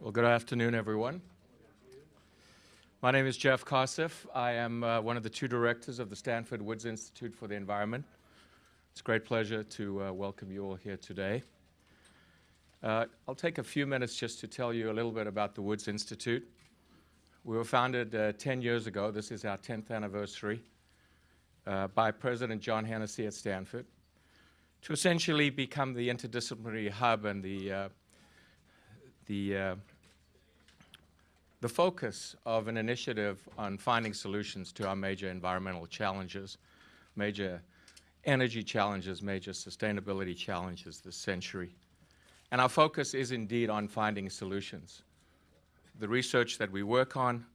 Well, good afternoon, everyone. My name is Jeff Kosif. I am one of the two directors of the Stanford Woods Institute for the Environment. It's a great pleasure to welcome you all here today. I'll take a few minutes just to tell you a little bit about the Woods Institute. We were founded 10 years ago. This is our 10th anniversary by President John Hennessy at Stanford to essentially become the interdisciplinary hub and the focus of an initiative on finding solutions to our major environmental challenges, major energy challenges, major sustainability challenges this century. And our focus is indeed on finding solutions. The research that we work on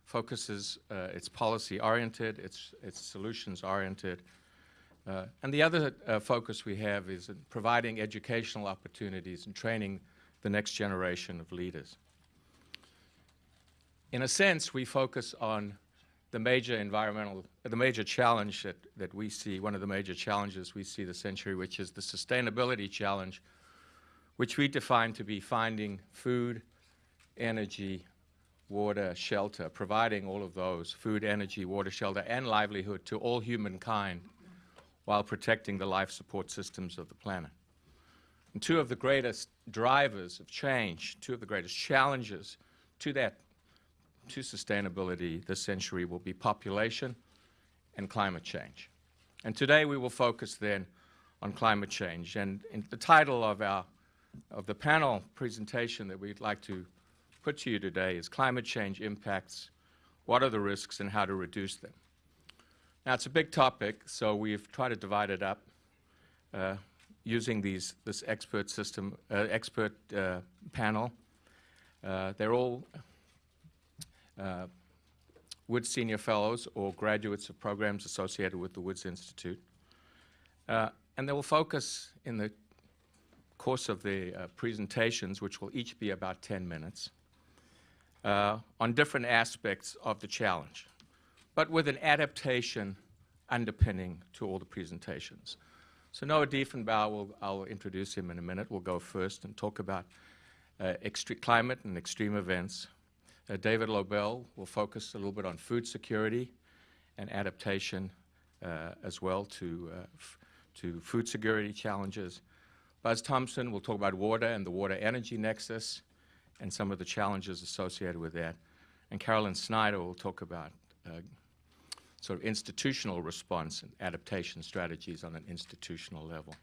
focuses, it's policy-oriented, it's solutions-oriented. And the other focus we have is in providing educational opportunities and training the next generation of leaders. In a sense, we focus on the major challenge that we see, one of the major challenges we see this century, which is the sustainability challenge, which we define to be finding food, energy, water, shelter, providing all of those, food, energy, water, shelter, and livelihood to all humankind while protecting the life support systems of the planet. And two of the greatest drivers of change, two of the greatest challenges to sustainability this century will be population and climate change. And today we will focus then on climate change. And in the title of the panel presentation that we'd like to put to you today is Climate Change Impacts, What are the Risks and How to Reduce Them? Now it's a big topic, so we've tried to divide it up using this expert panel. They're all Woods Senior Fellows or graduates of programs associated with the Woods Institute. And they will focus in the course of the presentations, which will each be about 10 minutes, on different aspects of the challenge, but with an adaptation underpinning to all the presentations. So Noah Diefenbauer, I'll introduce him in a minute, will go first and talk about climate and extreme events. David Lobel will focus a little bit on food security and adaptation as well to food security challenges. Buzz Thompson will talk about water and the water-energy nexus and some of the challenges associated with that. And Carolyn Snyder will talk about sort of institutional response and adaptation strategies on an institutional level.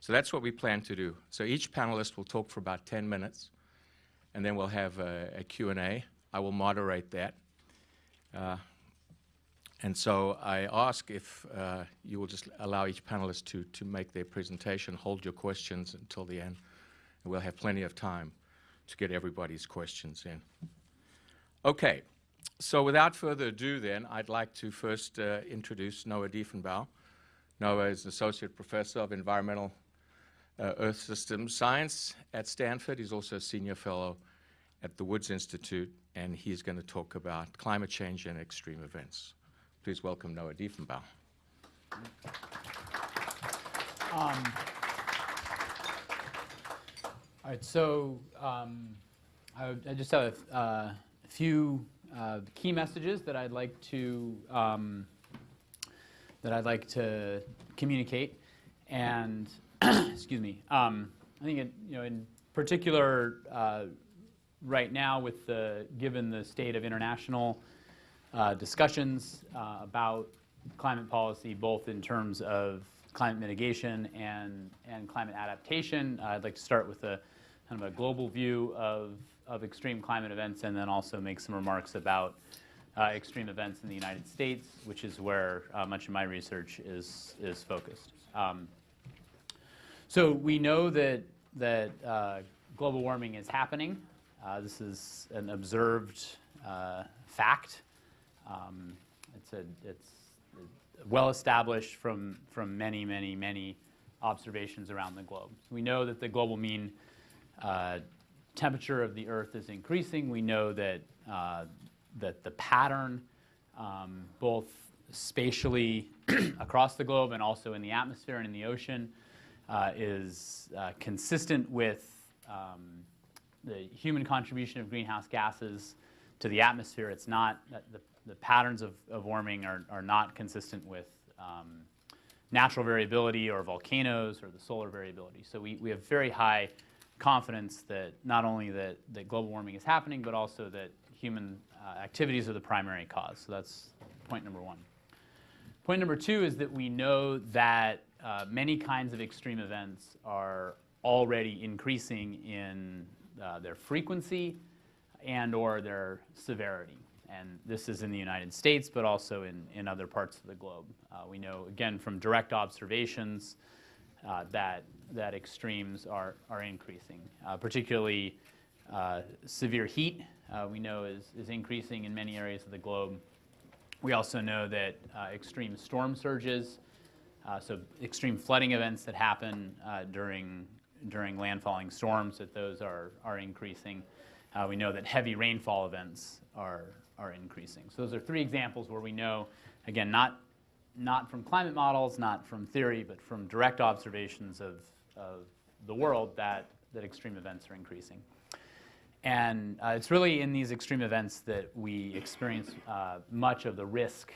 So that's what we plan to do. So each panelist will talk for about 10 minutes, and then we'll have a Q&A. I will moderate that. And so I ask if you will just allow each panelist to make their presentation, hold your questions until the end, and we'll have plenty of time to get everybody's questions in. Okay, so without further ado then, I'd like to first introduce Noah Diefenbauer. Noah is an Associate Professor of Environmental Earth Systems Science at Stanford. He's also a Senior Fellow at the Woods Institute, and he's going to talk about climate change and extreme events. Please welcome Noah Diefenbauer. All right, so I just have a few key messages that I'd like to communicate, and excuse me. I think in particular right now, given the state of international discussions about climate policy, both in terms of climate mitigation and climate adaptation, I'd like to start with a kind of a global view of extreme climate events, and then also make some remarks about extreme events in the United States, which is where much of my research is focused. So we know that global warming is happening. This is an observed fact. It's well established from many observations around the globe. We know that the global mean temperature of the Earth is increasing. We know that the pattern, both spatially across the globe and also in the atmosphere and in the ocean, is consistent with the human contribution of greenhouse gases to the atmosphere. It's not, the patterns of warming are not consistent with natural variability or volcanoes or the solar variability. So we have very high confidence that not only that global warming is happening, but also that human activities are the primary cause. So that's point number one. Point number two is that we know that many kinds of extreme events are already increasing in their frequency and or their severity. And this is in the United States, but also in other parts of the globe. We know, again, from direct observations that extremes are increasing. Particularly severe heat, we know is increasing in many areas of the globe. We also know that extreme storm surges, so extreme flooding events that happen during landfalling storms, that those are increasing. We know that heavy rainfall events are increasing. So those are three examples where we know, again, not from climate models, not from theory, but from direct observations of the world that extreme events are increasing. And it's really in these extreme events that we experience much of the risk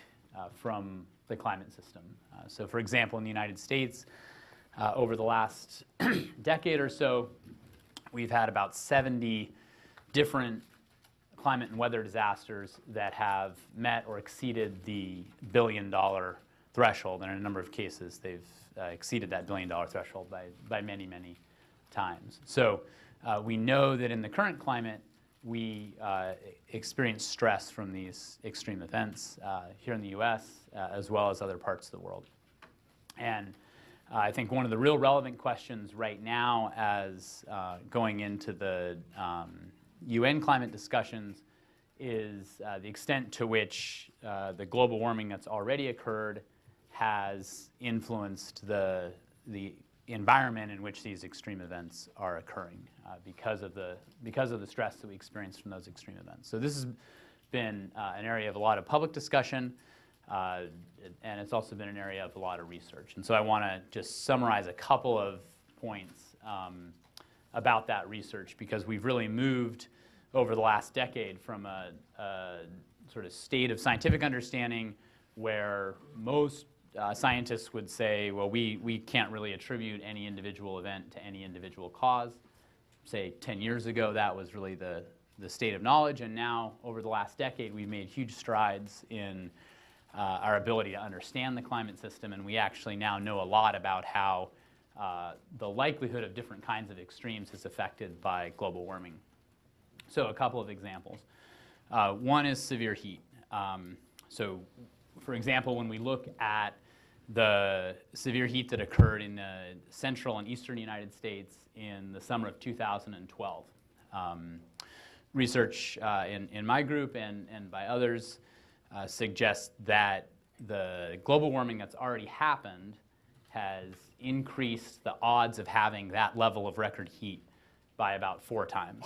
from the climate system. So for example, in the United States, over the last decade or so, we've had about 70 different climate and weather disasters that have met or exceeded the $1 billion threshold. And in a number of cases, they've exceeded that $1 billion threshold by many, many times. So we know that in the current climate, we experience stress from these extreme events here in the US, as well as other parts of the world. And I think one of the real relevant questions right now as going into the UN climate discussions is the extent to which the global warming that's already occurred has influenced the environment in which these extreme events are occurring because of the stress that we experience from those extreme events. So this has been an area of a lot of public discussion, and it's also been an area of a lot of research. And so I want to just summarize a couple of points about that research, because we've really moved over the last decade from a sort of state of scientific understanding where most scientists would say, well, we can't really attribute any individual event to any individual cause. Say 10 years ago, that was really the state of knowledge, and now over the last decade, we've made huge strides in our ability to understand the climate system, and we actually now know a lot about how the likelihood of different kinds of extremes is affected by global warming. So a couple of examples. One is severe heat. So for example, when we look at the severe heat that occurred in the central and eastern United States in the summer of 2012, research in my group and by others suggests that the global warming that's already happened has increased the odds of having that level of record heat by about 4 times.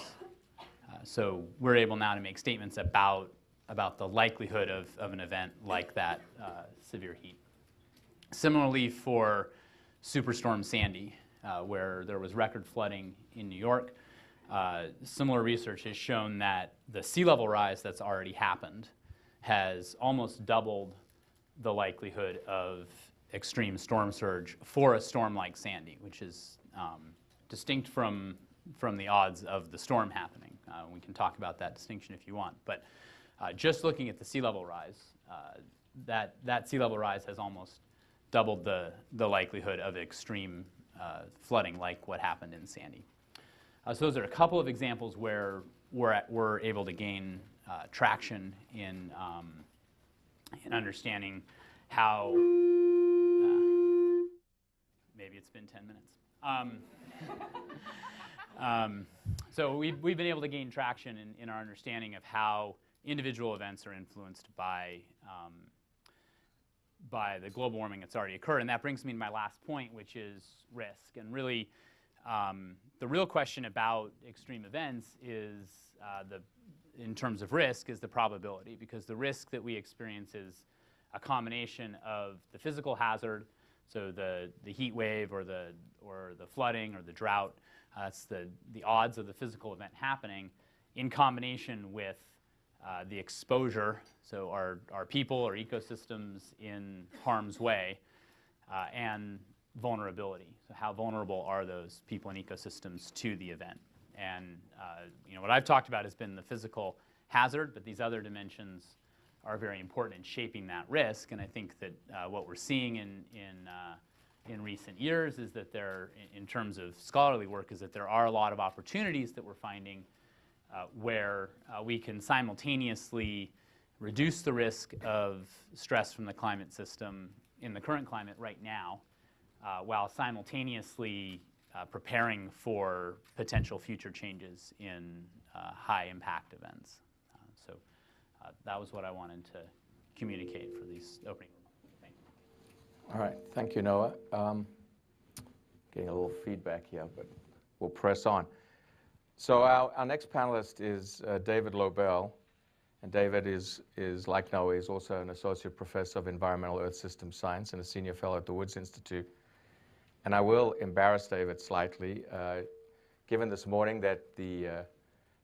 So we're able now to make statements about the likelihood of an event like that severe heat. Similarly for Superstorm Sandy, where there was record flooding in New York, similar research has shown that the sea level rise that's already happened has almost doubled the likelihood of extreme storm surge for a storm like Sandy, which is distinct from the odds of the storm happening. We can talk about that distinction if you want. But just looking at the sea level rise, that sea level rise has almost doubled the likelihood of extreme flooding like what happened in Sandy. So those are a couple of examples where we're able to gain traction in understanding how, maybe it's been 10 minutes. So we've been able to gain traction in our understanding of how individual events are influenced by the global warming that's already occurred. And that brings me to my last point, which is risk. And really, the real question about extreme events is, in terms of risk, is the probability. Because the risk that we experience is a combination of the physical hazard, so the heat wave or the flooding or the drought, That's the odds of the physical event happening in combination with the exposure, so our people or ecosystems in harm's way, and vulnerability. So how vulnerable are those people and ecosystems to the event? And what I've talked about has been the physical hazard, but these other dimensions are very important in shaping that risk. And I think that what we're seeing in recent years is that in terms of scholarly work, is that there are a lot of opportunities that we're finding where we can simultaneously reduce the risk of stress from the climate system in the current climate right now, while simultaneously preparing for potential future changes in high impact events. So that was what I wanted to communicate for these opening remarks. Thank you. All right, thank you, Noah. Getting a little feedback here, but we'll press on. So our next panelist is David Lobel. And David is like Noah, is also an associate professor of environmental earth system science and a senior fellow at the Woods Institute. And I will embarrass David slightly, given this morning that the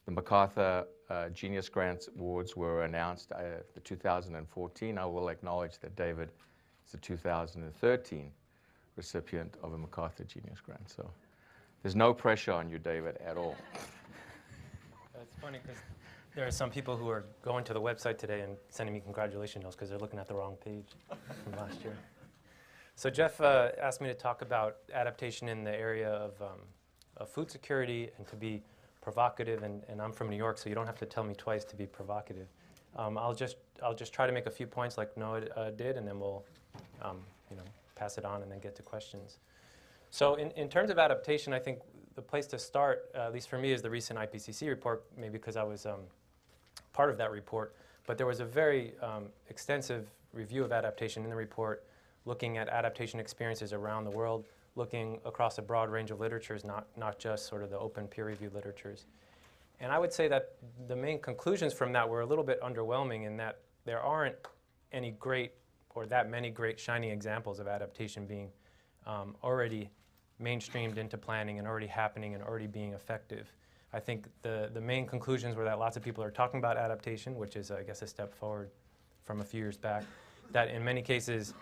MacArthur Genius Grants Awards were announced, the 2014. I will acknowledge that David is the 2013 recipient of a MacArthur Genius Grant. So there's no pressure on you, David, at all. It's funny because there are some people who are going to the website today and sending me congratulation notes because they're looking at the wrong page from last year. So Jeff asked me to talk about adaptation in the area of food security and to be provocative, and I'm from New York, so you don't have to tell me twice to be provocative. I'll just try to make a few points like Noah did, and then we'll pass it on and then get to questions. So in terms of adaptation, I think the place to start, at least for me, is the recent IPCC report, maybe because I was part of that report. But there was a very extensive review of adaptation in the report, looking at adaptation experiences around the world, looking across a broad range of literatures, not just sort of the open peer-reviewed literatures. And I would say that the main conclusions from that were a little bit underwhelming in that there aren't any great or that many great shining examples of adaptation being already mainstreamed into planning and already happening and already being effective. I think the main conclusions were that lots of people are talking about adaptation, which is, I guess, a step forward from a few years back, that in many cases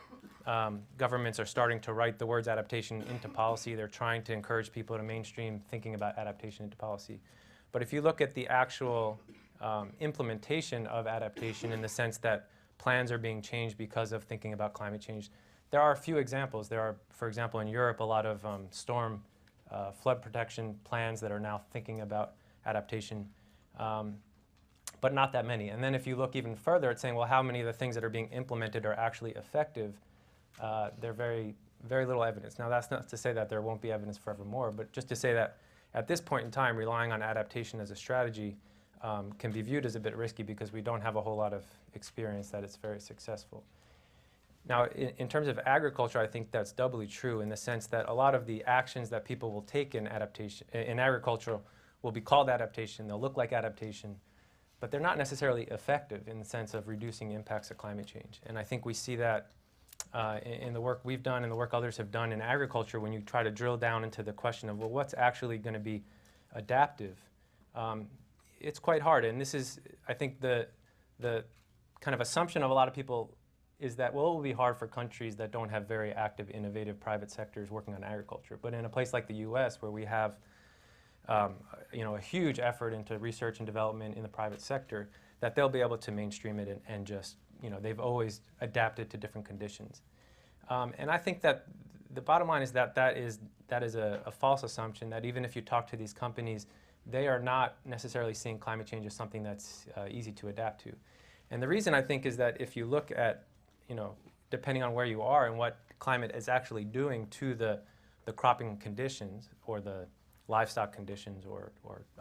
governments are starting to write the words adaptation into policy. They're trying to encourage people to mainstream thinking about adaptation into policy. But if you look at the actual implementation of adaptation in the sense that plans are being changed because of thinking about climate change, there are a few examples. There are, for example, in Europe, a lot of storm flood protection plans that are now thinking about adaptation, but not that many. And then if you look even further at saying, well, how many of the things that are being implemented are actually effective, there's very little evidence. Now, that's not to say that there won't be evidence forevermore, but just to say that at this point in time, relying on adaptation as a strategy can be viewed as a bit risky because we don't have a whole lot of experience that it's very successful. Now, in terms of agriculture, I think that's doubly true in the sense that a lot of the actions that people will take in agriculture will be called adaptation, they'll look like adaptation, but they're not necessarily effective in the sense of reducing impacts of climate change. And I think we see that in the work we've done and the work others have done in agriculture when you try to drill down into the question of, well, what's actually going to be adaptive? It's quite hard. And this is, I think, the kind of assumption of a lot of people is that, well, it will be hard for countries that don't have very active, innovative private sectors working on agriculture. But in a place like the US, where we have a huge effort into research and development in the private sector, that they'll be able to mainstream it and just, they've always adapted to different conditions. And I think that the bottom line is that is a false assumption, that even if you talk to these companies, they are not necessarily seeing climate change as something that's easy to adapt to. And the reason, I think, is that if you look at, depending on where you are and what climate is actually doing to the cropping conditions or the livestock conditions or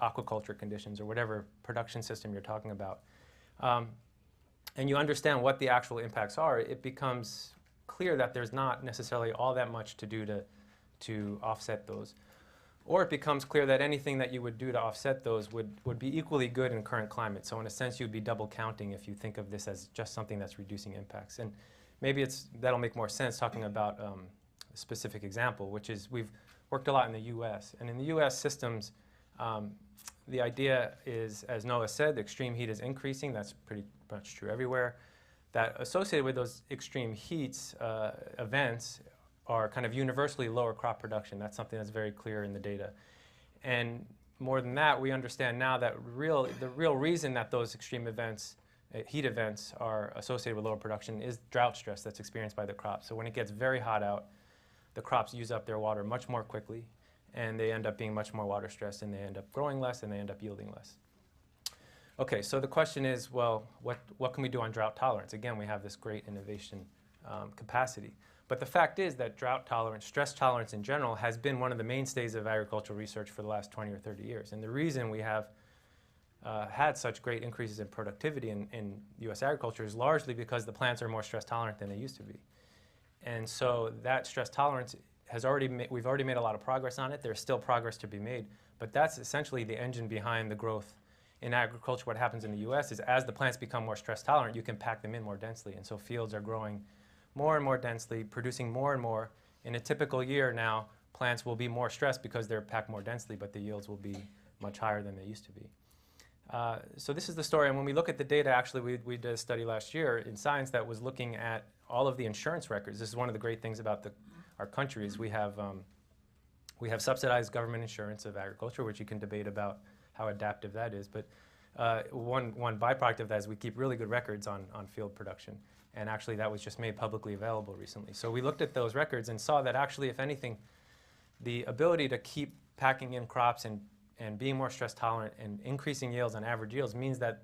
aquaculture conditions or whatever production system you're talking about, and you understand what the actual impacts are, it becomes clear that there's not necessarily all that much to do to offset those. Or it becomes clear that anything that you would do to offset those would be equally good in current climate. So in a sense, you'd be double counting if you think of this as just something that's reducing impacts. And maybe that'll make more sense talking about a specific example, which is we're worked a lot in the US. And in the US systems, the idea is, as Noah said, the extreme heat is increasing. That's pretty much true everywhere. That associated with those extreme heats events are kind of universally lower crop production. That's something that's very clear in the data. And more than that, we understand now that the real reason that those extreme events, heat events, are associated with lower production is drought stress that's experienced by the crops. So when it gets very hot out, the crops use up their water much more quickly, and they end up being much more water stressed, and they end up growing less, and they end up yielding less. Okay, so the question is, well, what can we do on drought tolerance? Again, we have this great innovation capacity. But the fact is that drought tolerance, stress tolerance in general, has been one of the mainstays of agricultural research for the last 20 or 30 years. And the reason we have had such great increases in productivity in U.S. agriculture is largely because the plants are more stress tolerant than they used to be. And so that stress tolerance we've already made a lot of progress on it. There's still progress to be made. But that's essentially the engine behind the growth in agriculture. What happens in the U.S. is as the plants become more stress tolerant, you can pack them in more densely. And so fields are growing more and more densely, producing more and more. In a typical year now, plants will be more stressed because they're packed more densely, but the yields will be much higher than they used to be. So this is the story. And when we look at the data, actually, we did a study last year in Science that was looking at all of the insurance records. This is one of the great things about our country is we have subsidized government insurance of agriculture, which you can debate about how adaptive that is. But one byproduct of that is we keep really good records on field production. And actually, that was just made publicly available recently. So we looked at those records and saw that actually, if anything, the ability to keep packing in crops and being more stress tolerant and increasing yields on average yields means that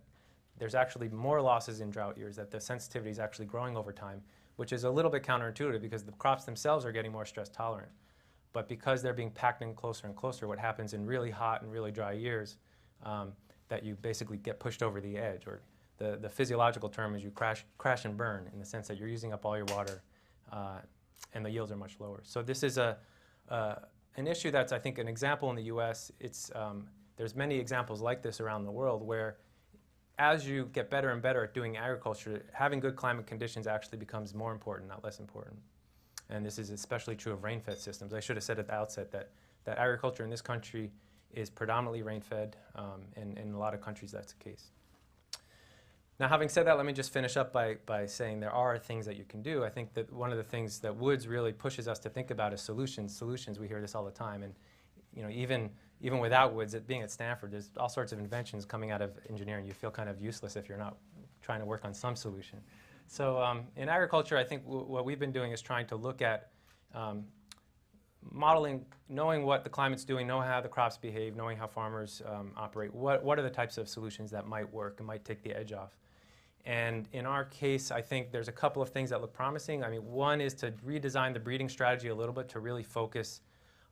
there's actually more losses in drought years, that the sensitivity is actually growing over time, which is a little bit counterintuitive because the crops themselves are getting more stress tolerant. But because they're being packed in closer and closer, what happens in really hot and really dry years, that you basically get pushed over the edge, or the physiological term is you crash and burn, in the sense that you're using up all your water and the yields are much lower. So this is an issue that's, I think, an example in the U.S. There's many examples like this around the world where as you get better and better at doing agriculture, having good climate conditions actually becomes more important, not less important. And this is especially true of rain-fed systems. I should have said at the outset that agriculture in this country is predominantly rain-fed, and in a lot of countries that's the case. Now, having said that, let me just finish up by saying there are things that you can do. I think that one of the things that Woods really pushes us to think about is solutions. Solutions, we hear this all the time. And even without Woods, being at Stanford, there's all sorts of inventions coming out of engineering. You feel kind of useless if you're not trying to work on some solution. So in agriculture, I think what we've been doing is trying to look at modeling, knowing what the climate's doing, knowing how the crops behave, knowing how farmers operate. What are the types of solutions that might work and might take the edge off? And in our case, I think there's a couple of things that look promising. I mean, one is to redesign the breeding strategy a little bit to really focus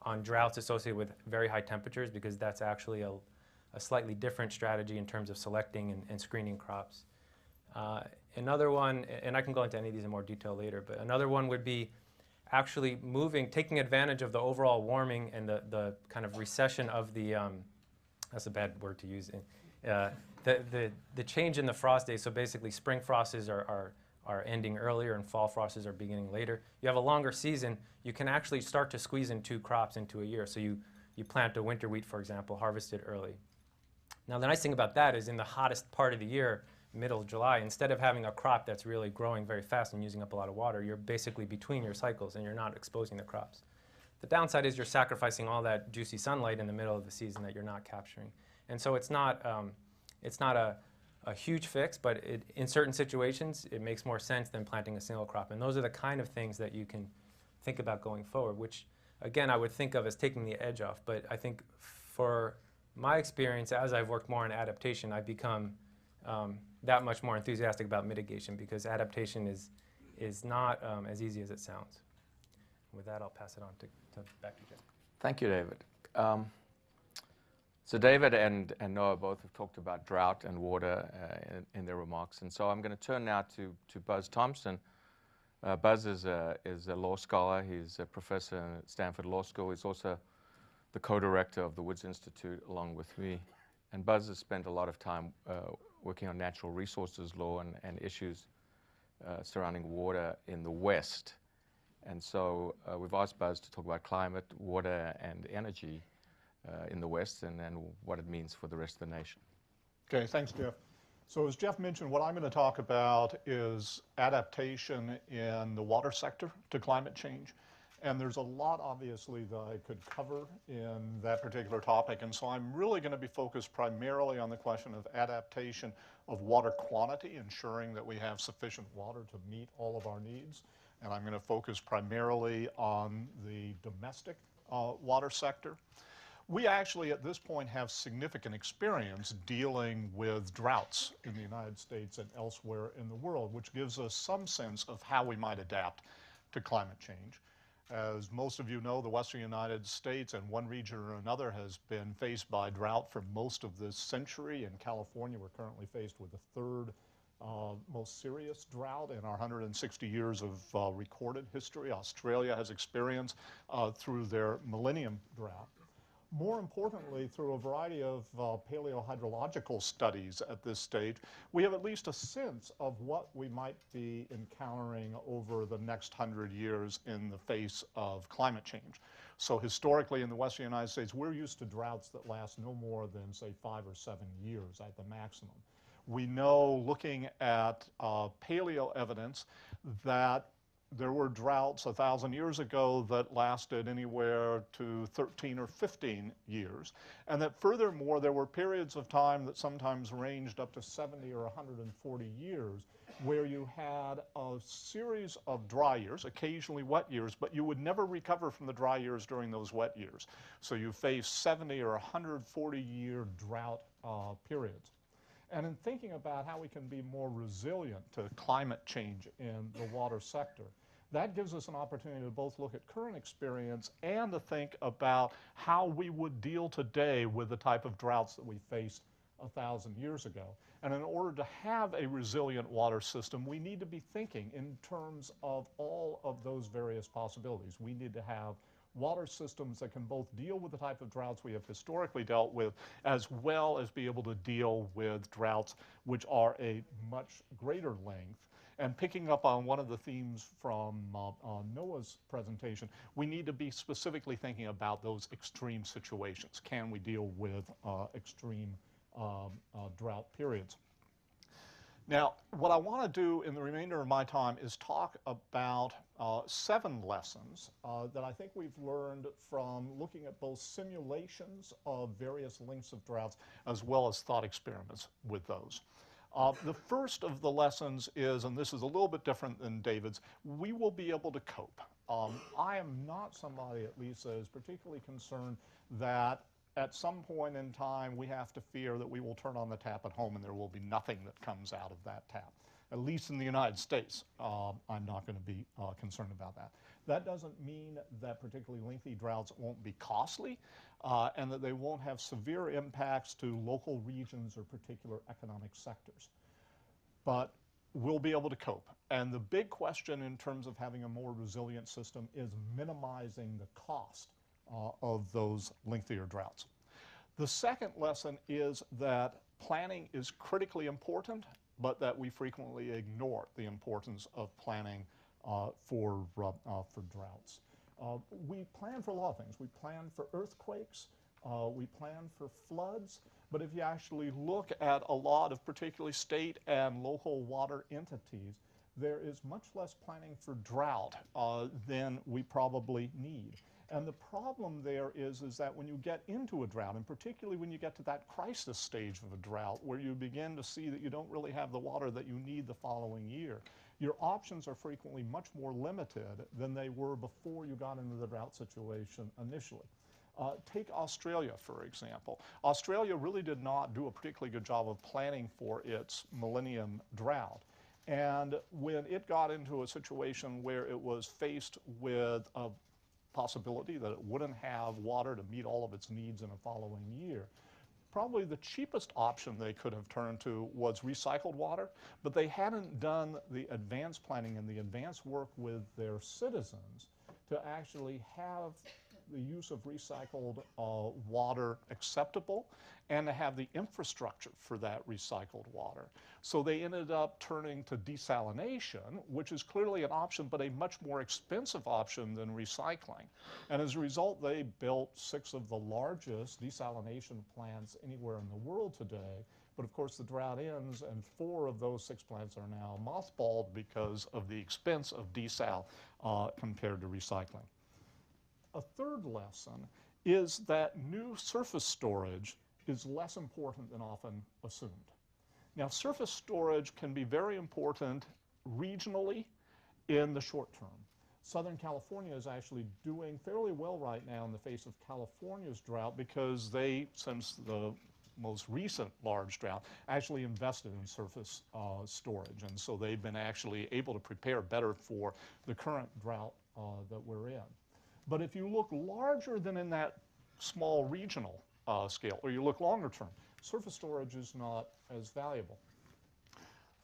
on droughts associated with very high temperatures, because that's actually a slightly different strategy in terms of selecting and screening crops. Another one, and I can go into any of these in more detail later, but another one would be actually taking advantage of the overall warming and the kind of recession of the, that's a bad word to use, the change in the frost days. So basically spring frosts are ending earlier and fall frosts are beginning later. You have a longer season, you can actually start to squeeze in 2 crops into a year. So you plant a winter wheat, for example, harvest it early. Now the nice thing about that is in the hottest part of the year, middle of July, instead of having a crop that's really growing very fast and using up a lot of water, you're basically between your cycles and you're not exposing the crops. The downside is you're sacrificing all that juicy sunlight in the middle of the season that you're not capturing. And so it's not a huge fix, but in certain situations, it makes more sense than planting a single crop. And those are the kind of things that you can think about going forward, which, again, I would think of as taking the edge off. But I think for my experience, as I've worked more on adaptation, I've become that much more enthusiastic about mitigation, because adaptation is not as easy as it sounds. With that, I'll pass it on back to Jim. Thank you, David. So David and Noah both have talked about drought and water in their remarks, and so I'm going to turn now to Buzz Thompson. Buzz is a law scholar. He's a professor at Stanford Law School. He's also the co-director of the Woods Institute along with me. And Buzz has spent a lot of time working on natural resources law and issues surrounding water in the West. And so we've asked Buzz to talk about climate, water, and energy in the West, and what it means for the rest of the nation. Okay, thanks, Jeff. So as Jeff mentioned, what I'm going to talk about is adaptation in the water sector to climate change. And there's a lot, obviously, that I could cover in that particular topic. And so I'm really going to be focused primarily on the question of adaptation of water quantity, ensuring that we have sufficient water to meet all of our needs. And I'm going to focus primarily on the domestic water sector. We actually, at this point, have significant experience dealing with droughts in the United States and elsewhere in the world, which gives us some sense of how we might adapt to climate change. As most of you know, the Western United States and one region or another has been faced by drought for most of this century. In California, we're currently faced with the third most serious drought in our 160 years of recorded history. Australia has experienced through their millennium drought. More importantly, through a variety of paleohydrological studies at this stage, we have at least a sense of what we might be encountering over the next 100 years in the face of climate change. So historically in the Western United States, we're used to droughts that last no more than, say, 5 or 7 years at the maximum. We know, looking at paleo evidence, that there were droughts 1,000 years ago that lasted anywhere to 13 or 15 years. And that furthermore, there were periods of time that sometimes ranged up to 70 or 140 years where you had a series of dry years, occasionally wet years, but you would never recover from the dry years during those wet years. So you face 70 or 140-year drought periods. And in thinking about how we can be more resilient to climate change in the water sector, that gives us an opportunity to both look at current experience and to think about how we would deal today with the type of droughts that we faced 1,000 years ago. And in order to have a resilient water system, we need to be thinking in terms of all of those various possibilities. We need to have water systems that can both deal with the type of droughts we have historically dealt with, as well as be able to deal with droughts which are a much greater length. And picking up on one of the themes from Noah's presentation, we need to be specifically thinking about those extreme situations. Can we deal with extreme drought periods? Now, what I want to do in the remainder of my time is talk about 7 lessons that I think we've learned from looking at both simulations of various lengths of droughts as well as thought experiments with those. The first of the lessons is, and this is a little bit different than David's, we will be able to cope. I am not somebody, at least, that is particularly concerned that at some point in time we have to fear that we will turn on the tap at home and there will be nothing that comes out of that tap. At least in the United States, I'm not going to be concerned about that. That doesn't mean that particularly lengthy droughts won't be costly and that they won't have severe impacts to local regions or particular economic sectors. But we'll be able to cope. And the big question in terms of having a more resilient system is minimizing the cost of those lengthier droughts. The second lesson is that planning is critically important, but that we frequently ignore the importance of planning for droughts. We plan for a lot of things. We plan for earthquakes, we plan for floods, but if you actually look at a lot of particularly state and local water entities, there is much less planning for drought than we probably need. And the problem there is that when you get into a drought, and particularly when you get to that crisis stage of a drought, where you begin to see that you don't really have the water that you need the following year, your options are frequently much more limited than they were before you got into the drought situation initially. Take Australia, for example. Australia really did not do a particularly good job of planning for its millennium drought. And when it got into a situation where it was faced with a possibility that it wouldn't have water to meet all of its needs in a following year, probably the cheapest option they could have turned to was recycled water, but they hadn't done the advanced planning and the advanced work with their citizens to actually have the use of recycled water acceptable and to have the infrastructure for that recycled water. So they ended up turning to desalination, which is clearly an option, but a much more expensive option than recycling. And as a result, they built 6 of the largest desalination plants anywhere in the world today. But of course, the drought ends, and 4 of those 6 plants are now mothballed because of the expense of desal compared to recycling. A third lesson is that new surface storage is less important than often assumed. Now, surface storage can be very important regionally in the short term. Southern California is actually doing fairly well right now in the face of California's drought because they, since the most recent large drought, actually invested in surface storage. And so they've been actually able to prepare better for the current drought that we're in. But if you look larger than in that small regional scale, or you look longer term, surface storage is not as valuable.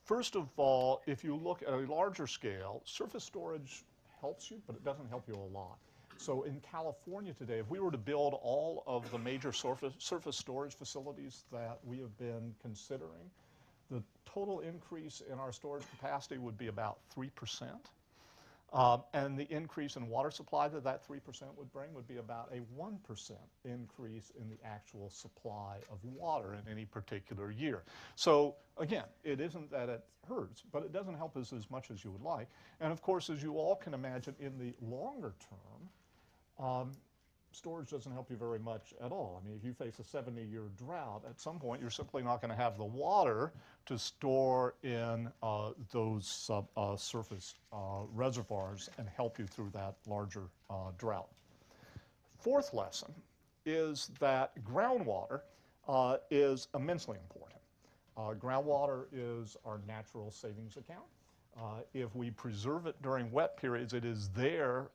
First of all, if you look at a larger scale, surface storage helps you, but it doesn't help you a lot. So in California today, if we were to build all of the major surface storage facilities that we have been considering, the total increase in our storage capacity would be about 3%. And the increase in water supply that that 3% would bring would be about a 1% increase in the actual supply of water in any particular year. So again, it isn't that it hurts, but it doesn't help us as much as you would like. And of course, as you all can imagine, in the longer term, storage doesn't help you very much at all. I mean, if you face a 70-year drought, at some point you're simply not going to have the water to store in those surface reservoirs and help you through that larger drought. Fourth lesson is that groundwater is immensely important. Groundwater is our natural savings account. If we preserve it during wet periods, it is there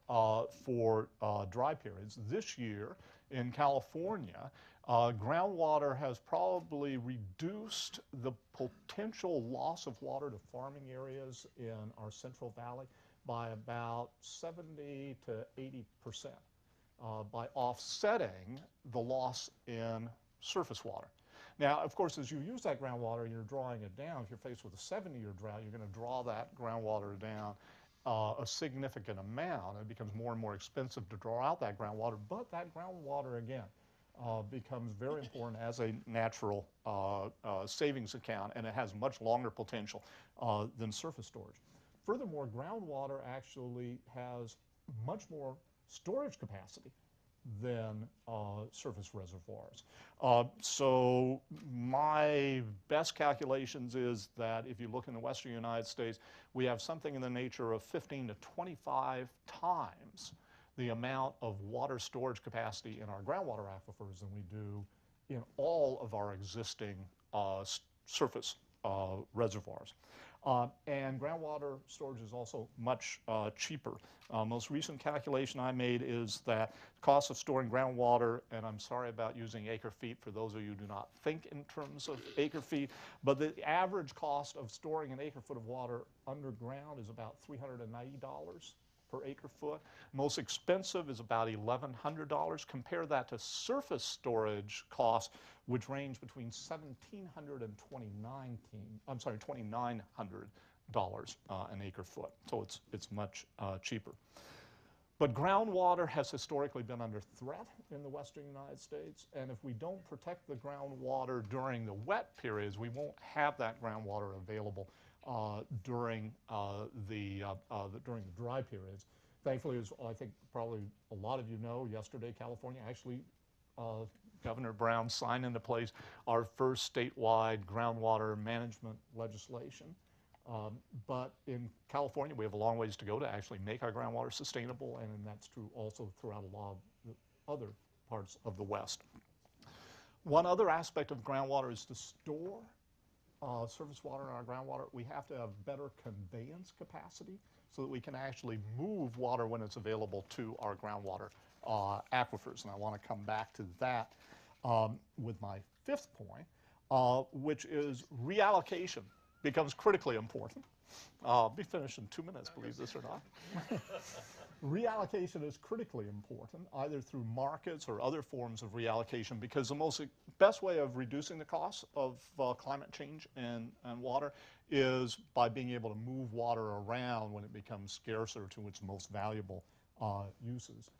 for dry periods. This year in California, groundwater has probably reduced the potential loss of water to farming areas in our Central Valley by about 70 to 80% by offsetting the loss in surface water. Now, of course, as you use that groundwater and you're drawing it down, if you're faced with a 70-year drought, you're going to draw that groundwater down a significant amount. It becomes more and more expensive to draw out that groundwater, but that groundwater, again, becomes very important as a natural savings account, and it has much longer potential than surface storage. Furthermore, groundwater actually has much more storage capacity than surface reservoirs. So my best calculations is that if you look in the western United States, we have something in the nature of 15 to 25 times the amount of water storage capacity in our groundwater aquifers than we do in all of our existing surface reservoirs. And groundwater storage is also much cheaper. Most recent calculation I made is that the cost of storing groundwater, and I'm sorry about using acre feet for those of you who do not think in terms of acre feet, but the average cost of storing an acre foot of water underground is about $390 per acre foot. Most expensive is about $1,100. Compare that to surface storage costs, which range between $1,700 and $2,900 an acre foot. So it's much cheaper. But groundwater has historically been under threat in the western United States, and if we don't protect the groundwater during the wet periods, we won't have that groundwater available during the dry periods. Thankfully, as I think probably a lot of you know, yesterday California actually, Governor Brown signed into place our first statewide groundwater management legislation. But in California, we have a long ways to go to actually make our groundwater sustainable, and that's true also throughout a lot of the other parts of the West. One other aspect of groundwater is to store surface water in our groundwater. We have to have better conveyance capacity so that we can actually move water when it's available to our groundwater aquifers. And I want to come back to that with my fifth point, which is reallocation becomes critically important. I'll be finished in 2 minutes, believe this or not. Reallocation is critically important, either through markets or other forms of reallocation, because the best way of reducing the cost of climate change and water is by being able to move water around when it becomes scarcer to its most valuable uses.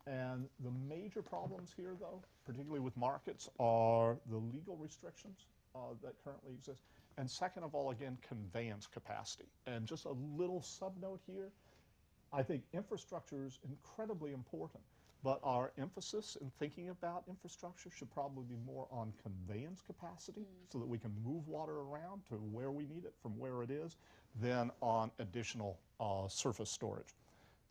And the major problems here, though, particularly with markets, are the legal restrictions that currently exist. And second of all, again, conveyance capacity. And just a little sub-note here, I think infrastructure is incredibly important, but our emphasis in thinking about infrastructure should probably be more on conveyance capacity so that we can move water around to where we need it from where it is than on additional surface storage.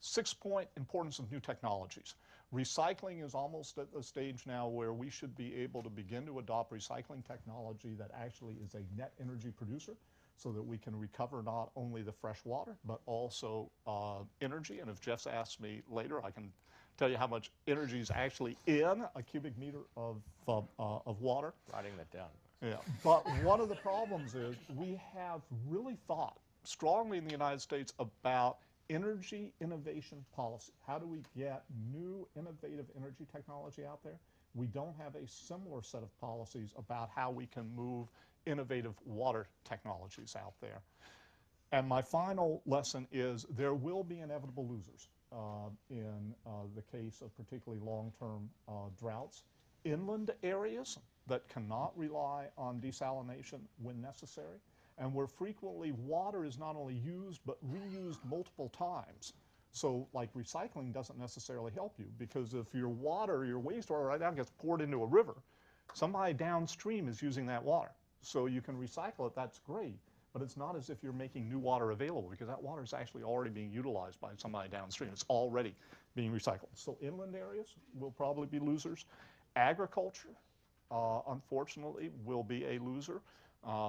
6-point importance of new technologies. Recycling is almost at the stage now where we should be able to begin to adopt recycling technology that actually is a net energy producer, so that we can recover not only the fresh water, but also energy. And if Jeff's asked me later, I can tell you how much energy is actually in a cubic meter of water. Writing that down. Yeah. But one of the problems is we have really thought strongly in the United States about energy innovation policy. How do we get new innovative energy technology out there? We don't have a similar set of policies about how we can move innovative water technologies out there. And my final lesson is there will be inevitable losers in the case of particularly long-term droughts. Inland areas that cannot rely on desalination when necessary, and where frequently water is not only used but reused multiple times. So like recycling doesn't necessarily help you, because if your water, your wastewater right now gets poured into a river, somebody downstream is using that water. So you can recycle it, that's great, but it's not as if you're making new water available, because that water is actually already being utilized by somebody downstream. It's already being recycled. So inland areas will probably be losers. Agriculture, unfortunately, will be a loser.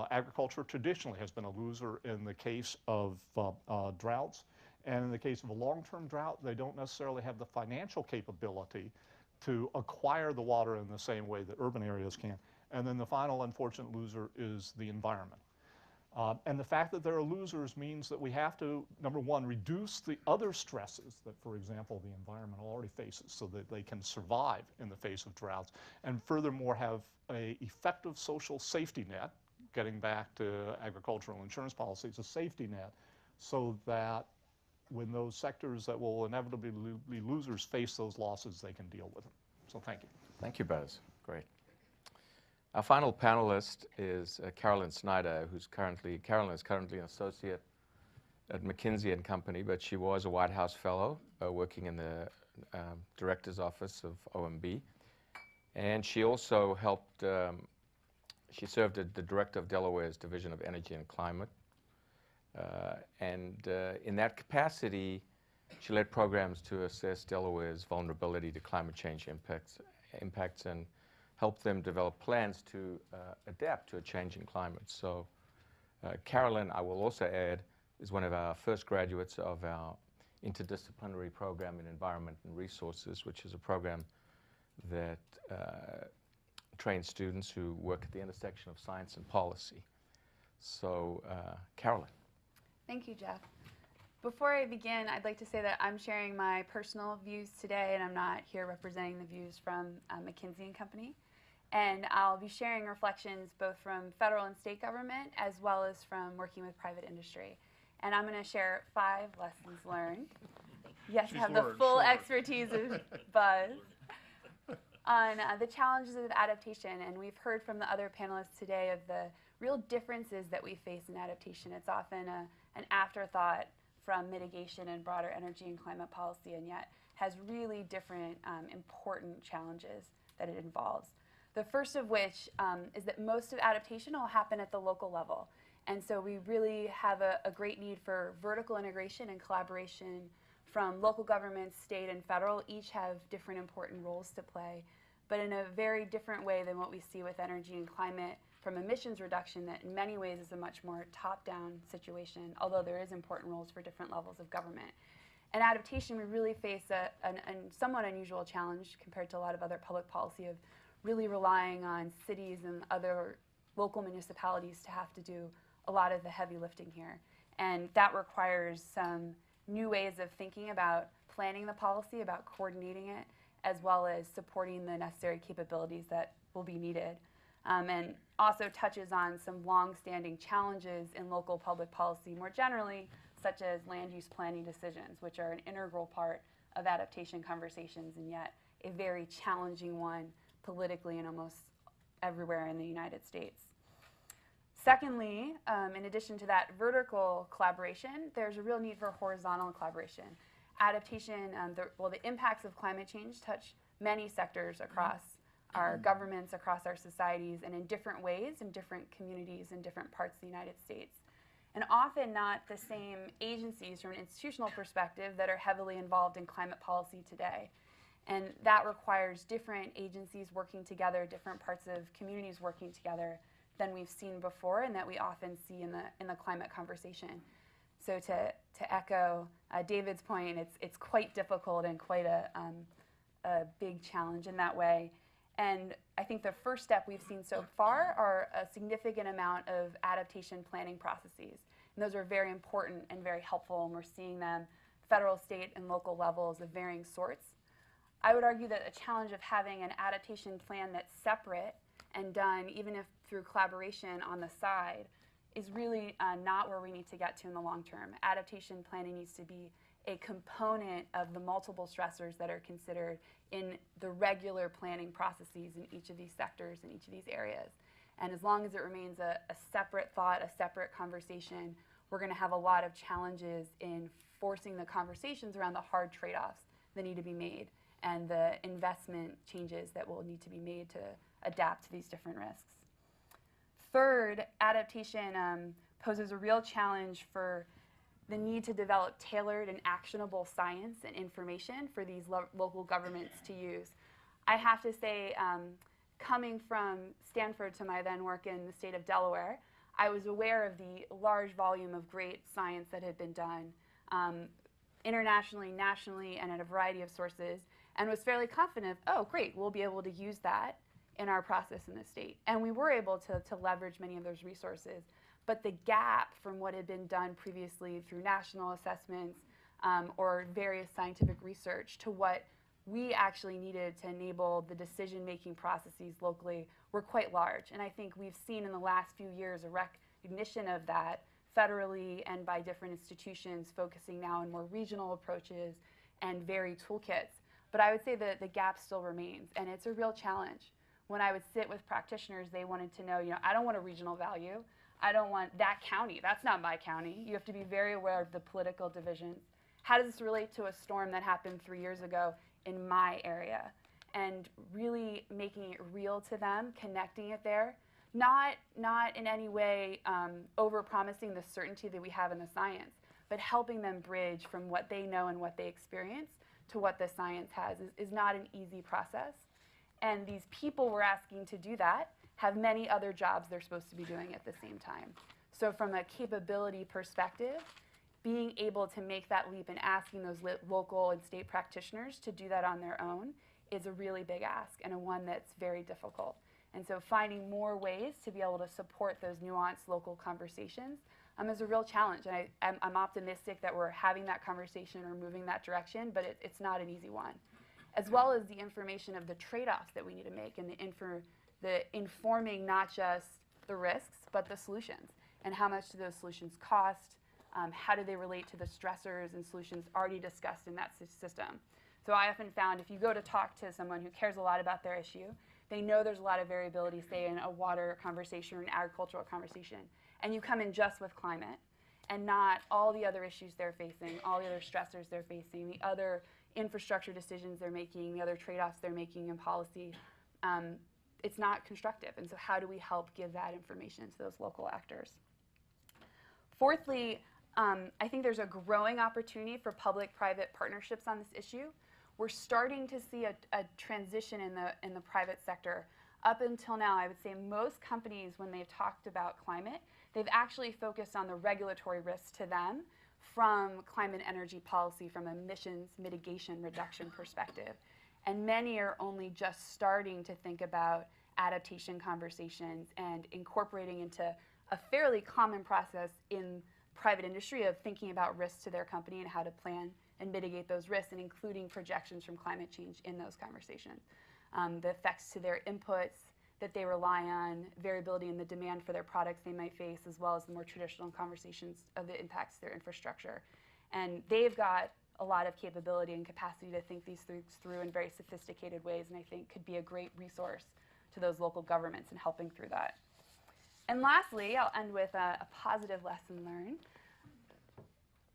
Agriculture traditionally has been a loser in the case of droughts. And in the case of a long-term drought, they don't necessarily have the financial capability to acquire the water in the same way that urban areas can. And then the final unfortunate loser is the environment. And the fact that there are losers means that we have to, number one, reduce the other stresses that, for example, the environment already faces so that they can survive in the face of droughts. And furthermore, have an effective social safety net, getting back to agricultural insurance policies, a safety net, so that when those sectors that will inevitably be losers face those losses, they can deal with them. So thank you. Thank you, Buzz. Great. Our final panelist is Carolyn Snyder, Carolyn is currently an associate at McKinsey & Company, but she was a White House fellow working in the director's office of OMB. And she also helped, she served as the director of Delaware's Division of Energy and Climate. In that capacity, she led programs to assess Delaware's vulnerability to climate change impacts and help them develop plans to adapt to a changing climate. So Carolyn, I will also add, is one of our first graduates of our interdisciplinary program in environment and resources, which is a program that trains students who work at the intersection of science and policy. So Carolyn. Thank you, Jeff. Before I begin, I'd like to say that I'm sharing my personal views today, and I'm not here representing the views from McKinsey & Company. And I'll be sharing reflections both from federal and state government, as well as from working with private industry. And I'm going to share 5 lessons learned. Yes, I have the full expertise of Buzz on the challenges of adaptation. And we've heard from the other panelists today of the real differences that we face in adaptation. It's often an afterthought from mitigation and broader energy and climate policy, and yet has really different important challenges that it involves. The first of which is that most of adaptation will happen at the local level. And so we really have a great need for vertical integration and collaboration from local governments, state and federal. Each have different important roles to play, but in a very different way than what we see with energy and climate from emissions reduction, that in many ways is a much more top-down situation, although there is important roles for different levels of government. In adaptation, we really face a somewhat unusual challenge compared to a lot of other public policy of really relying on cities and other local municipalities to have to do a lot of the heavy lifting here. And that requires some new ways of thinking about planning the policy, about coordinating it, as well as supporting the necessary capabilities that will be needed. And also touches on some long-standing challenges in local public policy more generally, such as land use planning decisions, which are an integral part of adaptation conversations, and yet a very challenging one politically and almost everywhere in the United States. Secondly, in addition to that vertical collaboration, there's a real need for horizontal collaboration. Adaptation, the impacts of climate change touch many sectors across our governments, across our societies, and in different ways, in different communities, in different parts of the United States. And often not the same agencies from an institutional perspective that are heavily involved in climate policy today. And that requires different agencies working together, different parts of communities working together than we've seen before and that we often see in the climate conversation. So to echo David's point, it's quite difficult and quite a big challenge in that way. And I think the first step we've seen so far are a significant amount of adaptation planning processes. And those are very important and very helpful, and we're seeing them federal, state, and local levels of varying sorts. I would argue that a challenge of having an adaptation plan that's separate and done, even if through collaboration on the side, is really not where we need to get to in the long term. Adaptation planning needs to be a component of the multiple stressors that are considered in the regular planning processes in each of these sectors, in each of these areas. And as long as it remains a separate thought, a separate conversation, we're going to have a lot of challenges in forcing the conversations around the hard trade-offs that need to be made and the investment changes that will need to be made to adapt to these different risks. Third, adaptation poses a real challenge for the need to develop tailored and actionable science and information for these local governments to use. I have to say, coming from Stanford to my then work in the state of Delaware, I was aware of the large volume of great science that had been done internationally, nationally, and at a variety of sources, and was fairly confident, oh, great, we'll be able to use that in our process in the state. And we were able to leverage many of those resources. But the gap from what had been done previously through national assessments or various scientific research to what we actually needed to enable the decision-making processes locally were quite large. And I think we've seen in the last few years a recognition of that federally and by different institutions focusing now on more regional approaches and varied toolkits. But I would say that the gap still remains, and it's a real challenge. When I would sit with practitioners, they wanted to know, I don't want a regional value. I don't want that county. That's not my county. You have to be very aware of the political divisions. How does this relate to a storm that happened 3 years ago in my area? And really making it real to them, connecting it there. Not in any way over-promising the certainty that we have in the science, but helping them bridge from what they know and what they experience to what the science has is not an easy process. And these people we're asking to do that have many other jobs they're supposed to be doing at the same time. So from a capability perspective, being able to make that leap and asking those local and state practitioners to do that on their own is a really big ask and a one that's very difficult. And so finding more ways to be able to support those nuanced local conversations is a real challenge. And I'm optimistic that we're having that conversation or moving that direction, but it's not an easy one. As well as the information of the trade-offs that we need to make and the informing not just the risks, but the solutions. And how much do those solutions cost? How do they relate to the stressors and solutions already discussed in that system? So I often found if you go to talk to someone who cares a lot about their issue, they know there's a lot of variability, say, in a water conversation or an agricultural conversation. And you come in just with climate and not all the other issues they're facing, all the other stressors they're facing, the other infrastructure decisions they're making, the other trade-offs they're making in policy. It's not constructive. And so how do we help give that information to those local actors? Fourthly, I think there's a growing opportunity for public-private partnerships on this issue. We're starting to see a transition in the private sector. Up until now, I would say most companies, when they've talked about climate, they've actually focused on the regulatory risks to them from climate and energy policy, from emissions mitigation reduction perspective. And many are only just starting to think about adaptation conversations and incorporating into a fairly common process in private industry of thinking about risks to their company and how to plan and mitigate those risks, and including projections from climate change in those conversations. The effects to their inputs that they rely on, variability in the demand for their products they might face, as well as the more traditional conversations of the impacts to their infrastructure. And they've got a lot of capability and capacity to think these things through in very sophisticated ways, and I think could be a great resource to those local governments in helping through that. And lastly, I'll end with a positive lesson learned.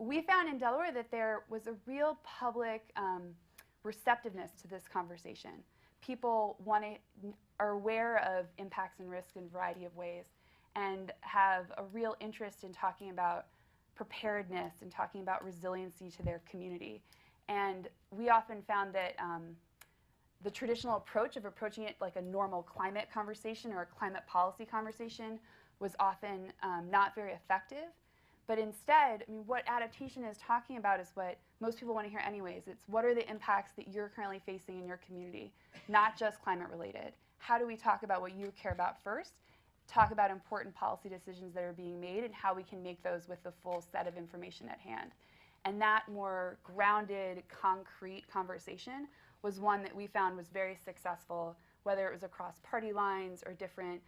We found in Delaware that there was a real public receptiveness to this conversation. People are aware of impacts and risks in a variety of ways and have a real interest in talking about preparedness and talking about resiliency to their community. And we often found that the traditional approach of approaching it like a normal climate conversation or a climate policy conversation was often not very effective. But instead, I mean, what adaptation is talking about is what most people want to hear anyways. It's what are the impacts that you're currently facing in your community, not just climate related. How do we talk about what you care about first, talk about important policy decisions that are being made, and how we can make those with the full set of information at hand. And that more grounded, concrete conversation was one that we found was very successful, whether it was across party lines or different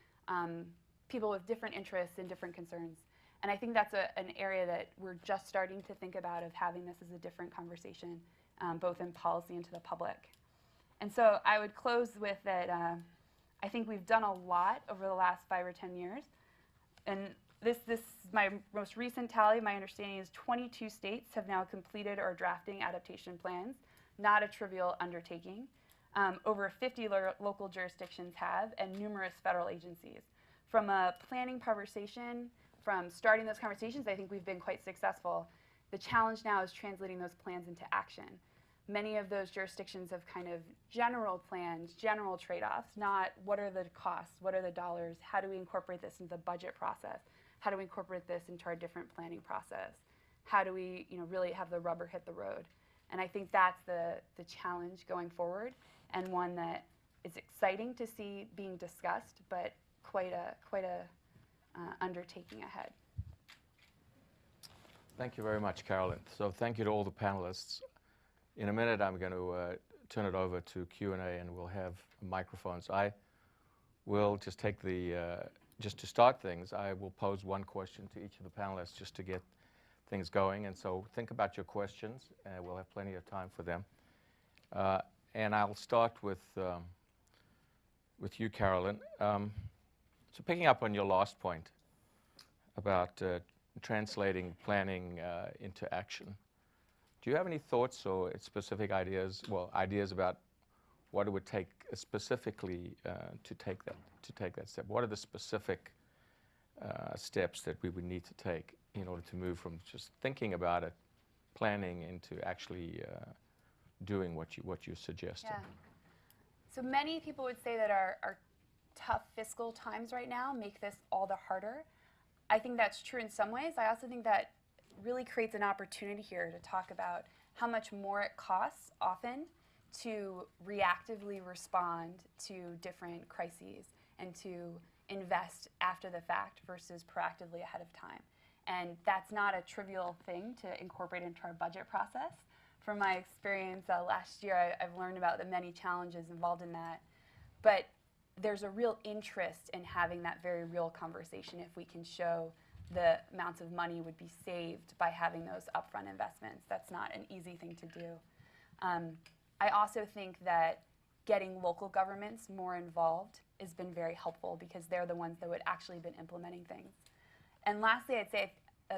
people with different interests and different concerns. And I think that's an area that we're just starting to think about, of having this as a different conversation, both in policy and to the public. And so I would close with that I think we've done a lot over the last 5 or 10 years. And this my most recent tally, my understanding is 22 states have now completed or are drafting adaptation plans. Not a trivial undertaking. Over 50 local jurisdictions have, and numerous federal agencies. From a planning conversation, from starting those conversations, I think we've been quite successful. The challenge now is translating those plans into action. Many of those jurisdictions have kind of general plans, general trade-offs, not what are the costs, what are the dollars, how do we incorporate this into the budget process, how do we incorporate this into our different planning process, how do we really have the rubber hit the road. And I think that's the challenge going forward, and one that is exciting to see being discussed, but quite a undertaking ahead. Thank you very much, Carolyn. So thank you to all the panelists. In a minute, I'm going to turn it over to Q&A, and we'll have microphones. I will just take just to start things, I will pose one question to each of the panelists just to get things going. And so think about your questions, and we'll have plenty of time for them. And I'll start with you, Carolyn. So picking up on your last point about translating planning into action, do you have any thoughts or specific ideas, ideas about what it would take specifically to take that step? What are the specific steps that we would need to take in order to move from just thinking about it, planning, into actually doing what you're suggesting? Yeah. So many people would say that our tough fiscal times right now make this all the harder. I think that's true in some ways. I also think that really creates an opportunity here to talk about how much more it costs often to reactively respond to different crises and to invest after the fact versus proactively ahead of time. And that's not a trivial thing to incorporate into our budget process. From my experience last year, I've learned about the many challenges involved in that. But there's a real interest in having that very real conversation if we can show the amounts of money would be saved by having those upfront investments. That's not an easy thing to do. I also think that getting local governments more involved has been very helpful, because they're the ones that would actually been implementing things. And lastly, I'd say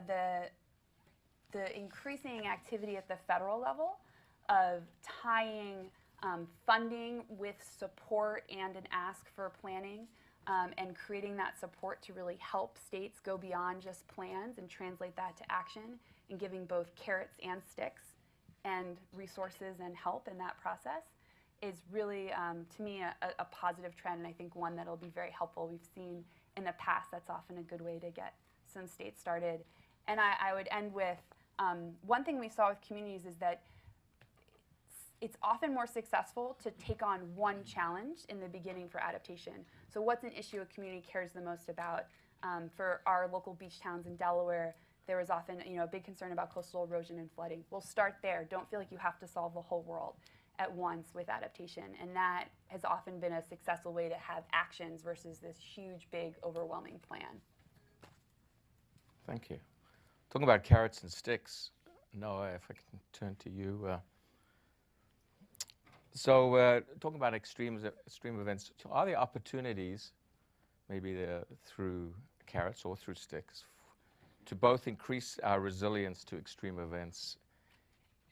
the increasing activity at the federal level of tying funding with support and an ask for planning, and creating that support to really help states go beyond just plans and translate that to action, and giving both carrots and sticks and resources and help in that process is really, to me, a positive trend, and I think one that'll be very helpful. We've seen in the past that's often a good way to get some states started. And I would end with, one thing we saw with communities is that it's often more successful to take on one challenge in the beginning for adaptation. So what's an issue a community cares the most about? For our local beach towns in Delaware, there was often, a big concern about coastal erosion and flooding. We'll start there. Don't feel like you have to solve the whole world at once with adaptation. And that has often been a successful way to have actions versus this huge, big, overwhelming plan. Thank you. Talking about carrots and sticks, Noah, if I can turn to you. Talking about extreme events, so are there opportunities, maybe through carrots or through sticks, to both increase our resilience to extreme events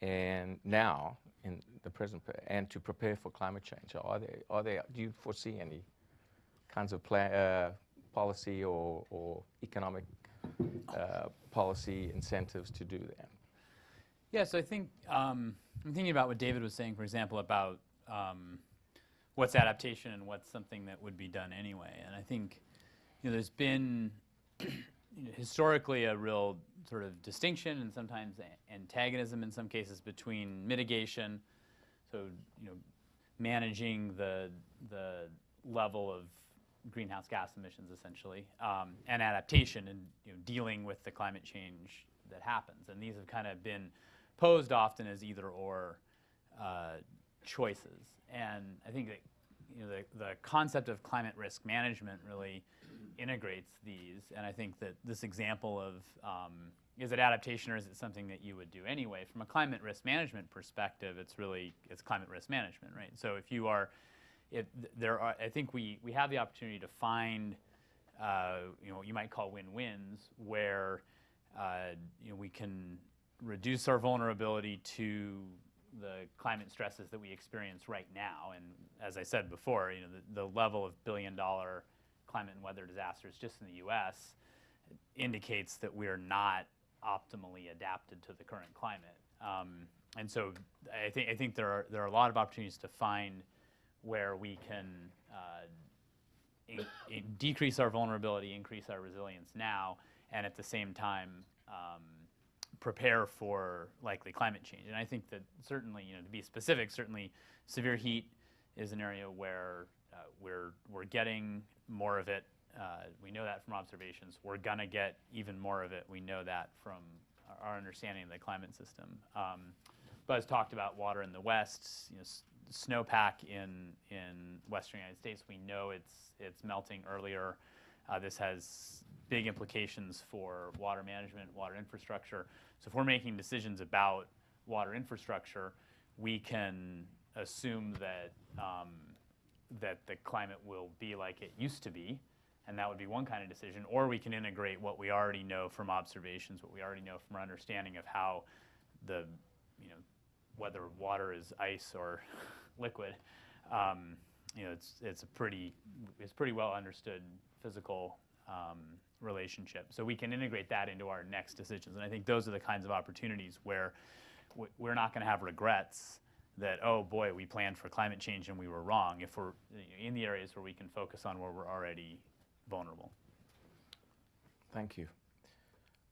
and now in the present and to prepare for climate change? Do you foresee any kinds of policy or economic policy incentives to do that? Yeah, so I think I'm thinking about what David was saying, for example, about what's adaptation and what's something that would be done anyway. And I think there's been historically a real sort of distinction and sometimes antagonism in some cases between mitigation, so managing the level of greenhouse gas emissions essentially, and adaptation and dealing with the climate change that happens. And these have kind of been posed often as either or choices. And I think that the concept of climate risk management really integrates these. And I think that this example of is it adaptation or is it something that you would do anyway? From a climate risk management perspective, it's climate risk management, right? So I think we have the opportunity to find what you might call win-wins where we can reduce our vulnerability to the climate stresses that we experience right now. And as I said before, the level of billion-dollar climate and weather disasters just in the U.S. indicates that we are not optimally adapted to the current climate. And so I think there are a lot of opportunities to find where we can decrease our vulnerability, increase our resilience now, and at the same time prepare for likely climate change. And I think that certainly, to be specific, certainly severe heat is an area where we're getting more of it. We know that from observations. We're going to get even more of it. We know that from our understanding of the climate system. Buzz talked about water in the West, snowpack in western United States. We know it's melting earlier. This has big implications for water management, water infrastructure. So if we're making decisions about water infrastructure, we can assume that that the climate will be like it used to be, and that would be one kind of decision. Or we can integrate what we already know from observations, what we already know from our understanding of how whether water is ice or liquid. It's pretty well understood physical relationship. So we can integrate that into our next decisions. And I think those are the kinds of opportunities where we're not going to have regrets that, oh boy, we planned for climate change and we were wrong, if we're in the areas where we can focus on where we're already vulnerable. Thank you.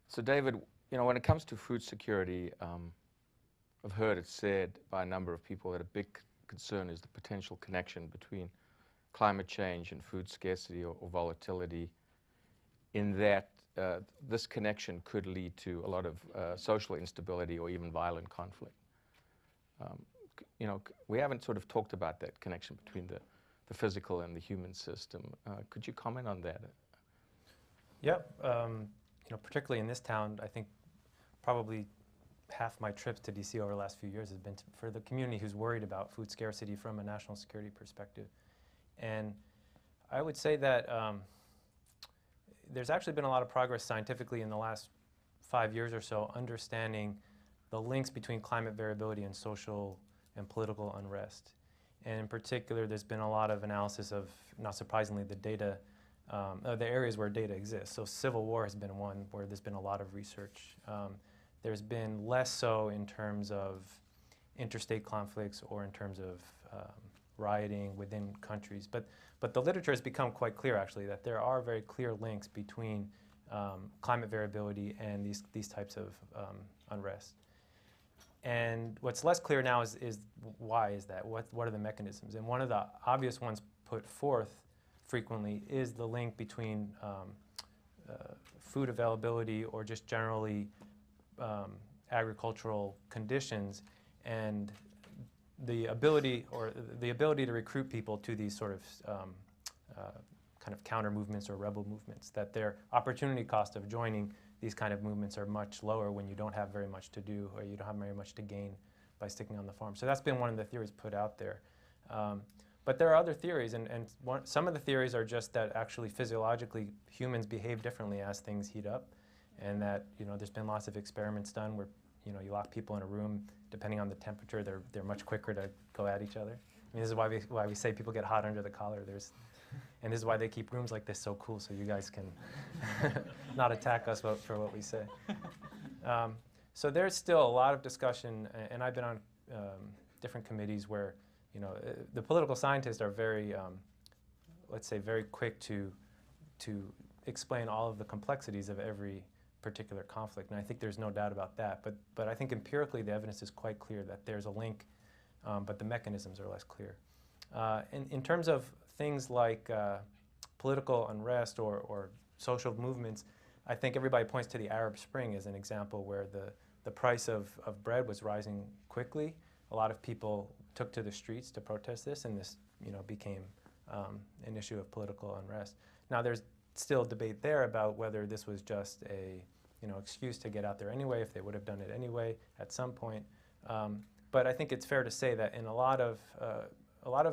So David, when it comes to food security, I've heard it said by a number of people that a big concern is the potential connection between climate change and food scarcity or volatility, in that this connection could lead to a lot of social instability or even violent conflict. We haven't sort of talked about that connection between the physical and the human system. Could you comment on that? Yeah, particularly in this town, I think probably half my trips to DC over the last few years has been for the community who's worried about food scarcity from a national security perspective. And I would say that there's actually been a lot of progress scientifically in the last 5 years or so, understanding the links between climate variability and social and political unrest. And in particular, there's been a lot of analysis of, not surprisingly, the data, the areas where data exists. So civil war has been one where there's been a lot of research. There's been less so in terms of interstate conflicts or in terms of rioting within countries. But the literature has become quite clear, actually, that there are very clear links between climate variability and these types of unrest. And what's less clear now is why is that? What are the mechanisms? And one of the obvious ones put forth frequently is the link between food availability or just generally agricultural conditions, and the ability to recruit people to these sort of kind of counter movements or rebel movements, that their opportunity cost of joining these kind of movements are much lower when you don't have very much to do or you don't have very much to gain by sticking on the farm. So that's been one of the theories put out there. But there are other theories, and some of the theories are just that actually physiologically humans behave differently as things heat up, and that there's been lots of experiments done where you lock people in a room, depending on the temperature, they're much quicker to go at each other. I mean, this is why we say people get hot under the collar. And this is why they keep rooms like this so cool, so you guys can not attack us for what we say. So there's still a lot of discussion, and I've been on different committees where the political scientists are very, let's say, very quick to explain all of the complexities of every particular conflict, and I think there's no doubt about that. But I think empirically the evidence is quite clear that there's a link, but the mechanisms are less clear. In terms of things like political unrest or social movements, I think everybody points to the Arab Spring as an example where the price of bread was rising quickly. A lot of people took to the streets to protest this, and this became an issue of political unrest. Now there's still debate there about whether this was just a excuse to get out there anyway, if they would have done it anyway at some point. But I think it's fair to say that in a lot of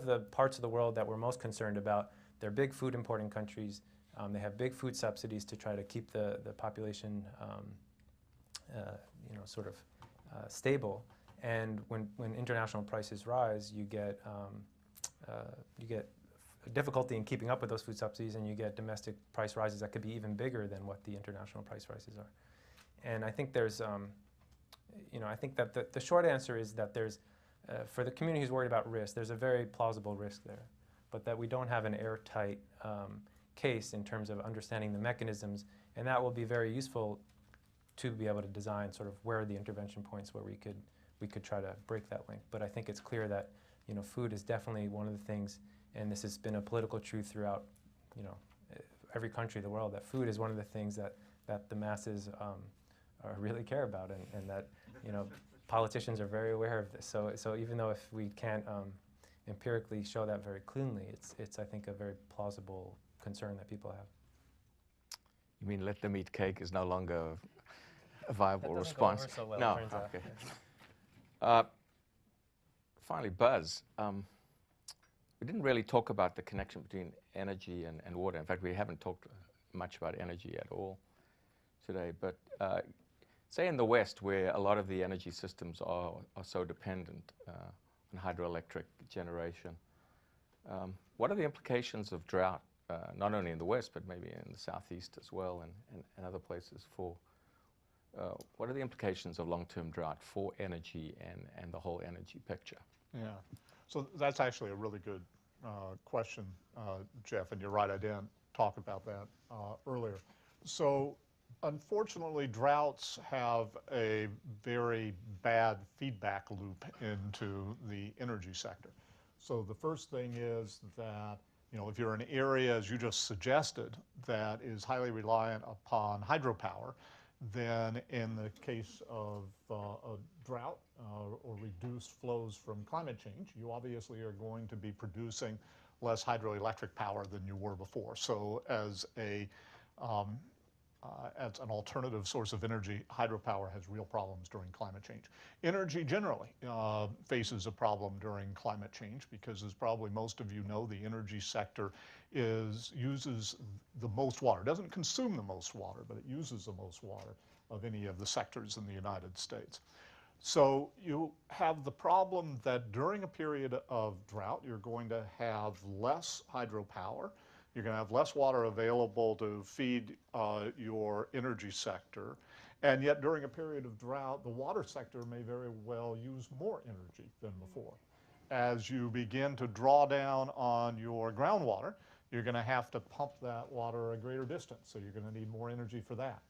the parts of the world that we're most concerned about, they're big food importing countries. They have big food subsidies to try to keep the population sort of stable. And when international prices rise, you get difficulty in keeping up with those food subsidies, and you get domestic price rises that could be even bigger than what the international price rises are. And I think there's, I think that the short answer is that there's, for the community who's worried about risk, there's a very plausible risk there, but that we don't have an airtight case in terms of understanding the mechanisms, and that will be very useful to be able to design sort of where are the intervention points where we could try to break that link. But I think it's clear that food is definitely one of the things, and this has been a political truth throughout every country of the world, that food is one of the things that the masses really care about, and that politicians are very aware of this. So even though if we can't empirically show that very cleanly, it's I think a very plausible concern that people have. You mean let them eat cake is no longer a viable That doesn't response? go over so well, No. it turns out. Okay. Finally, Buzz. We didn't really talk about the connection between energy and water. In fact, we haven't talked much about energy at all today. But say in the West, where a lot of the energy systems are so dependent on hydroelectric generation, what are the implications of drought, not only in the West, but maybe in the Southeast as well, and other places for what are the implications of long-term drought for energy and the whole energy picture? Yeah, so that's actually a really good question, Jeff, and you're right, I didn't talk about that earlier. So unfortunately, droughts have a very bad feedback loop into the energy sector. So the first thing is that, if you're in an area, as you just suggested, that is highly reliant upon hydropower, then in the case of a drought or reduced flows from climate change, you obviously are going to be producing less hydroelectric power than you were before. So as an alternative source of energy, hydropower has real problems during climate change. Energy generally faces a problem during climate change because, as probably most of you know, the energy sector uses the most water. It doesn't consume the most water, but it uses the most water of any of the sectors in the United States. So you have the problem that during a period of drought, you're going to have less hydropower. You're going to have less water available to feed your energy sector. And yet during a period of drought, the water sector may very well use more energy than before. As you begin to draw down on your groundwater, you're going to have to pump that water a greater distance. So you're going to need more energy for that.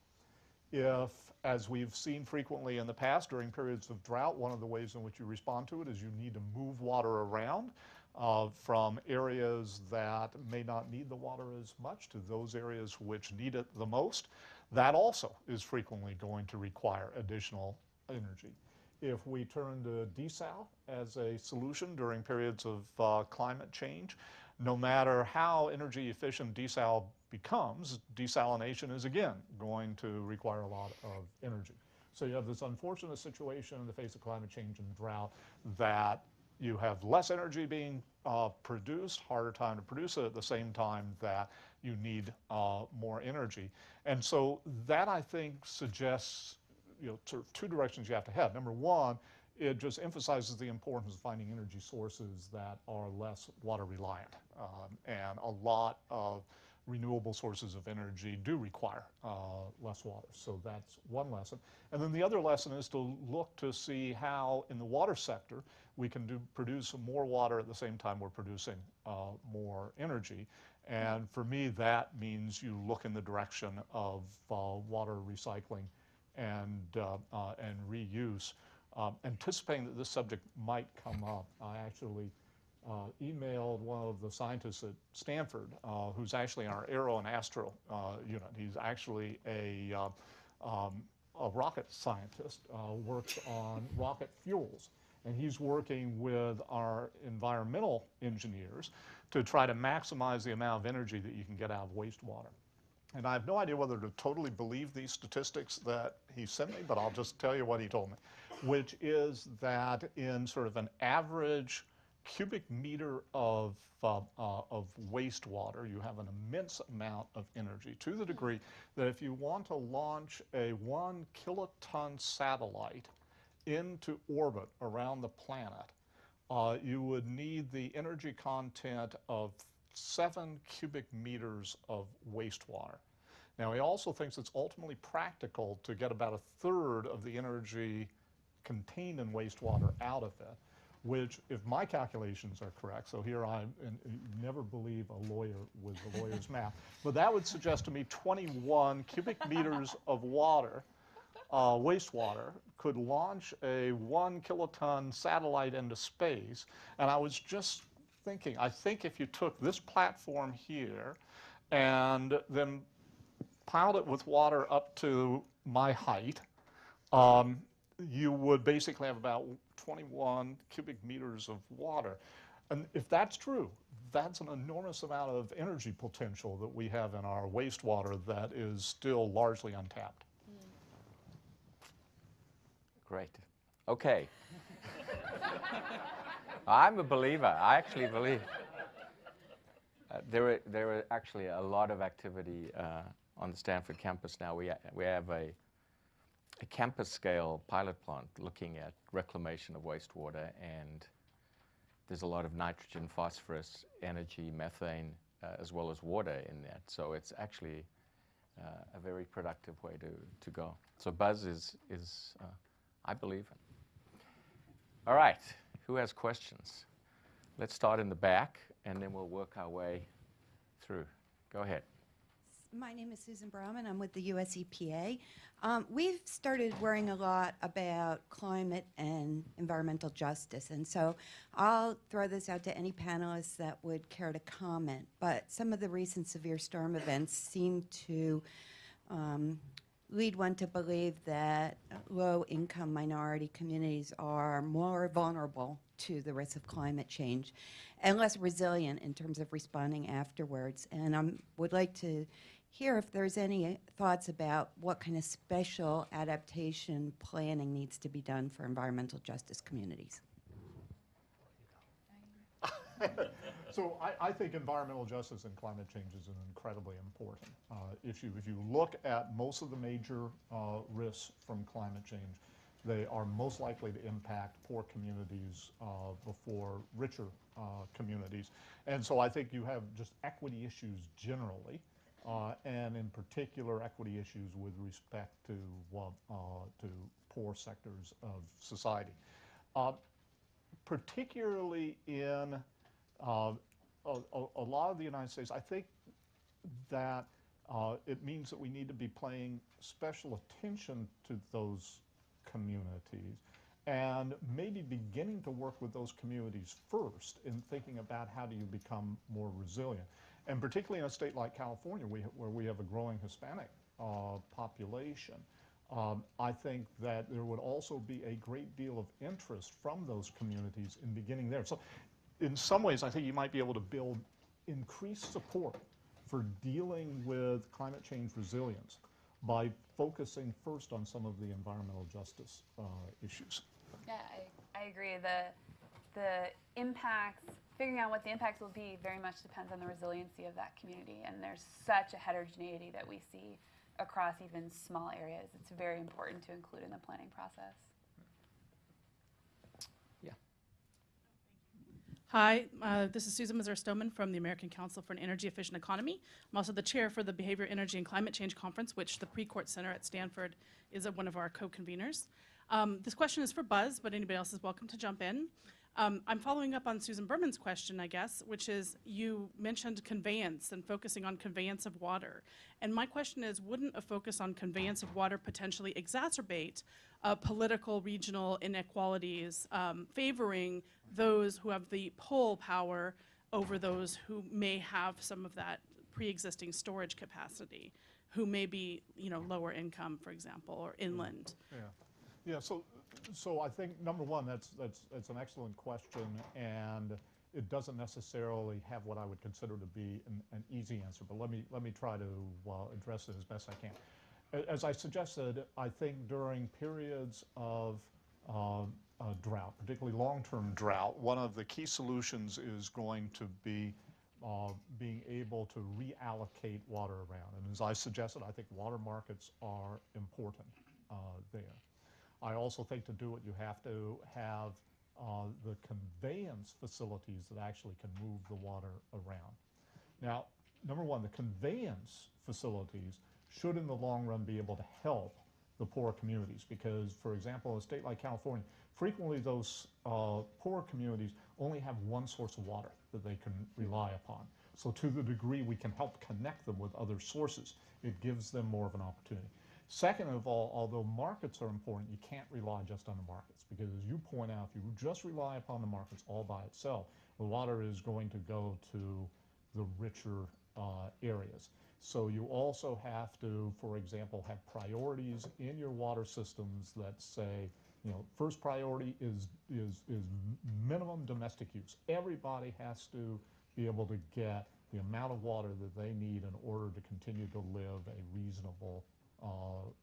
If, as we've seen frequently in the past, during periods of drought, one of the ways in which you respond to it is you need to move water around. from areas that may not need the water as much to those areas which need it the most. That also is frequently going to require additional energy. If we turn to desal as a solution during periods of climate change, no matter how energy efficient desal becomes, desalination is again going to require a lot of energy. So you have this unfortunate situation in the face of climate change and drought that you have less energy being produced, harder time to produce it at the same time that you need more energy. And so that, I think, suggests sort of two directions you have to head. Number one, it just emphasizes the importance of finding energy sources that are less water reliant. And a lot of renewable sources of energy do require less water. So that's one lesson. And then the other lesson is to look to see how in the water sector we can produce more water at the same time we're producing more energy. And for me, that means you look in the direction of water recycling and reuse. Anticipating that this subject might come up, I actually emailed one of the scientists at Stanford, who's actually in our aero and astro unit. He's actually a rocket scientist, works on rocket fuels. And he's working with our environmental engineers to try to maximize the amount of energy that you can get out of wastewater. And I have no idea whether to totally believe these statistics that he sent me, but I'll just tell you what he told me, which is that in sort of an average cubic meter of wastewater, you have an immense amount of energy, to the degree that if you want to launch a 1 kiloton satellite into orbit around the planet, you would need the energy content of 7 cubic meters of wastewater. Now, he also thinks it's ultimately practical to get about 1/3 of the energy contained in wastewater out of it, which, if my calculations are correct, so here and you never believe a lawyer with the lawyer's math, but that would suggest to me 21 cubic meters of water, wastewater, could launch a 1 kiloton satellite into space. And I was just thinking, I think if you took this platform here and then piled it with water up to my height, you would basically have about 21 cubic meters of water. And if that's true, that's an enormous amount of energy potential that we have in our wastewater that is still largely untapped. Great. Okay. I'm a believer. I actually believe. There are actually a lot of activity on the Stanford campus now. We have a campus-scale pilot plant looking at reclamation of wastewater, and there's a lot of nitrogen, phosphorus, energy, methane, as well as water in that. So it's actually a very productive way to go. So buzz is I believe in. All right, who has questions? Let's start in the back, and then we'll work our way through. Go ahead. My name is Susan Brahman. I'm with the US EPA. We've started worrying a lot about climate and environmental justice, and so I'll throw this out to any panelists that would care to comment. But some of the recent severe storm events seem to lead one to believe that low-income minority communities are more vulnerable to the risks of climate change and less resilient in terms of responding afterwards. And I would like to hear if there's any thoughts about what kind of special adaptation planning needs to be done for environmental justice communities. So I think environmental justice and climate change is an incredibly important issue. If you look at most of the major risks from climate change, they are most likely to impact poor communities before richer communities. And so I think you have just equity issues generally, and in particular equity issues with respect to poor sectors of society. Particularly in a lot of the United States, I think that it means that we need to be paying special attention to those communities and maybe beginning to work with those communities first in thinking about how do you become more resilient. And particularly in a state like California, where we have a growing Hispanic population, I think that there would also be a great deal of interest from those communities in beginning there. So in some ways, I think you might be able to build increased support for dealing with climate change resilience by focusing first on some of the environmental justice issues. Yeah, I agree. The impacts, figuring out what the impacts will be very much depends on the resiliency of that community. And there's such a heterogeneity that we see across even small areas. It's very important to include in the planning process. Yeah. Hi, this is Susan Mazur-Stoneman from the American Council for an Energy Efficient Economy. I'm also the chair for the Behavior, Energy, and Climate Change Conference, which the Precourt Center at Stanford is one of our co-conveners. This question is for Buzz, but anybody else is welcome to jump in. I'm following up on Susan Berman's question, I guess, which is you mentioned conveyance and focusing on conveyance of water. And my question is, wouldn't a focus on conveyance of water potentially exacerbate political regional inequalities, favoring those who have the pull power over those who may have some of that pre-existing storage capacity, who may be, lower income, for example, or inland? Yeah, so I think number one, that's an excellent question, and it doesn't necessarily have what I would consider to be an easy answer. But let me try to address it as best I can. As I suggested, I think during periods of drought, particularly long-term drought, one of the key solutions is going to be being able to reallocate water around. And as I suggested, I think water markets are important there. I also think to do it, you have to have the conveyance facilities that actually can move the water around. Now, number one, the conveyance facilities should in the long run be able to help the poor communities because, for example, in a state like California, frequently those poor communities only have one source of water that they can rely upon. So to the degree we can help connect them with other sources, it gives them more of an opportunity. Second of all, although markets are important, you can't rely just on the markets because as you point out, if you just rely upon the markets all by itself, the water is going to go to the richer areas. So you also have to, for example, have priorities in your water systems that say, first priority is minimum domestic use. Everybody has to be able to get the amount of water that they need in order to continue to live a reasonable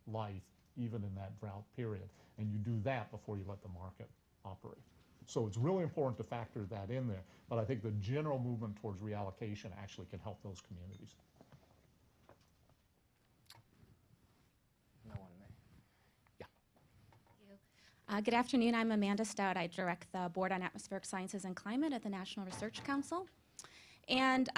life, even in that drought period. And you do that before you let the market operate. So it's really important to factor that in there. But I think the general movement towards reallocation actually can help those communities. No one there. Yeah. Good afternoon. I'm Amanda Stout. I direct the Board on Atmospheric Sciences and Climate at the National Research Council. And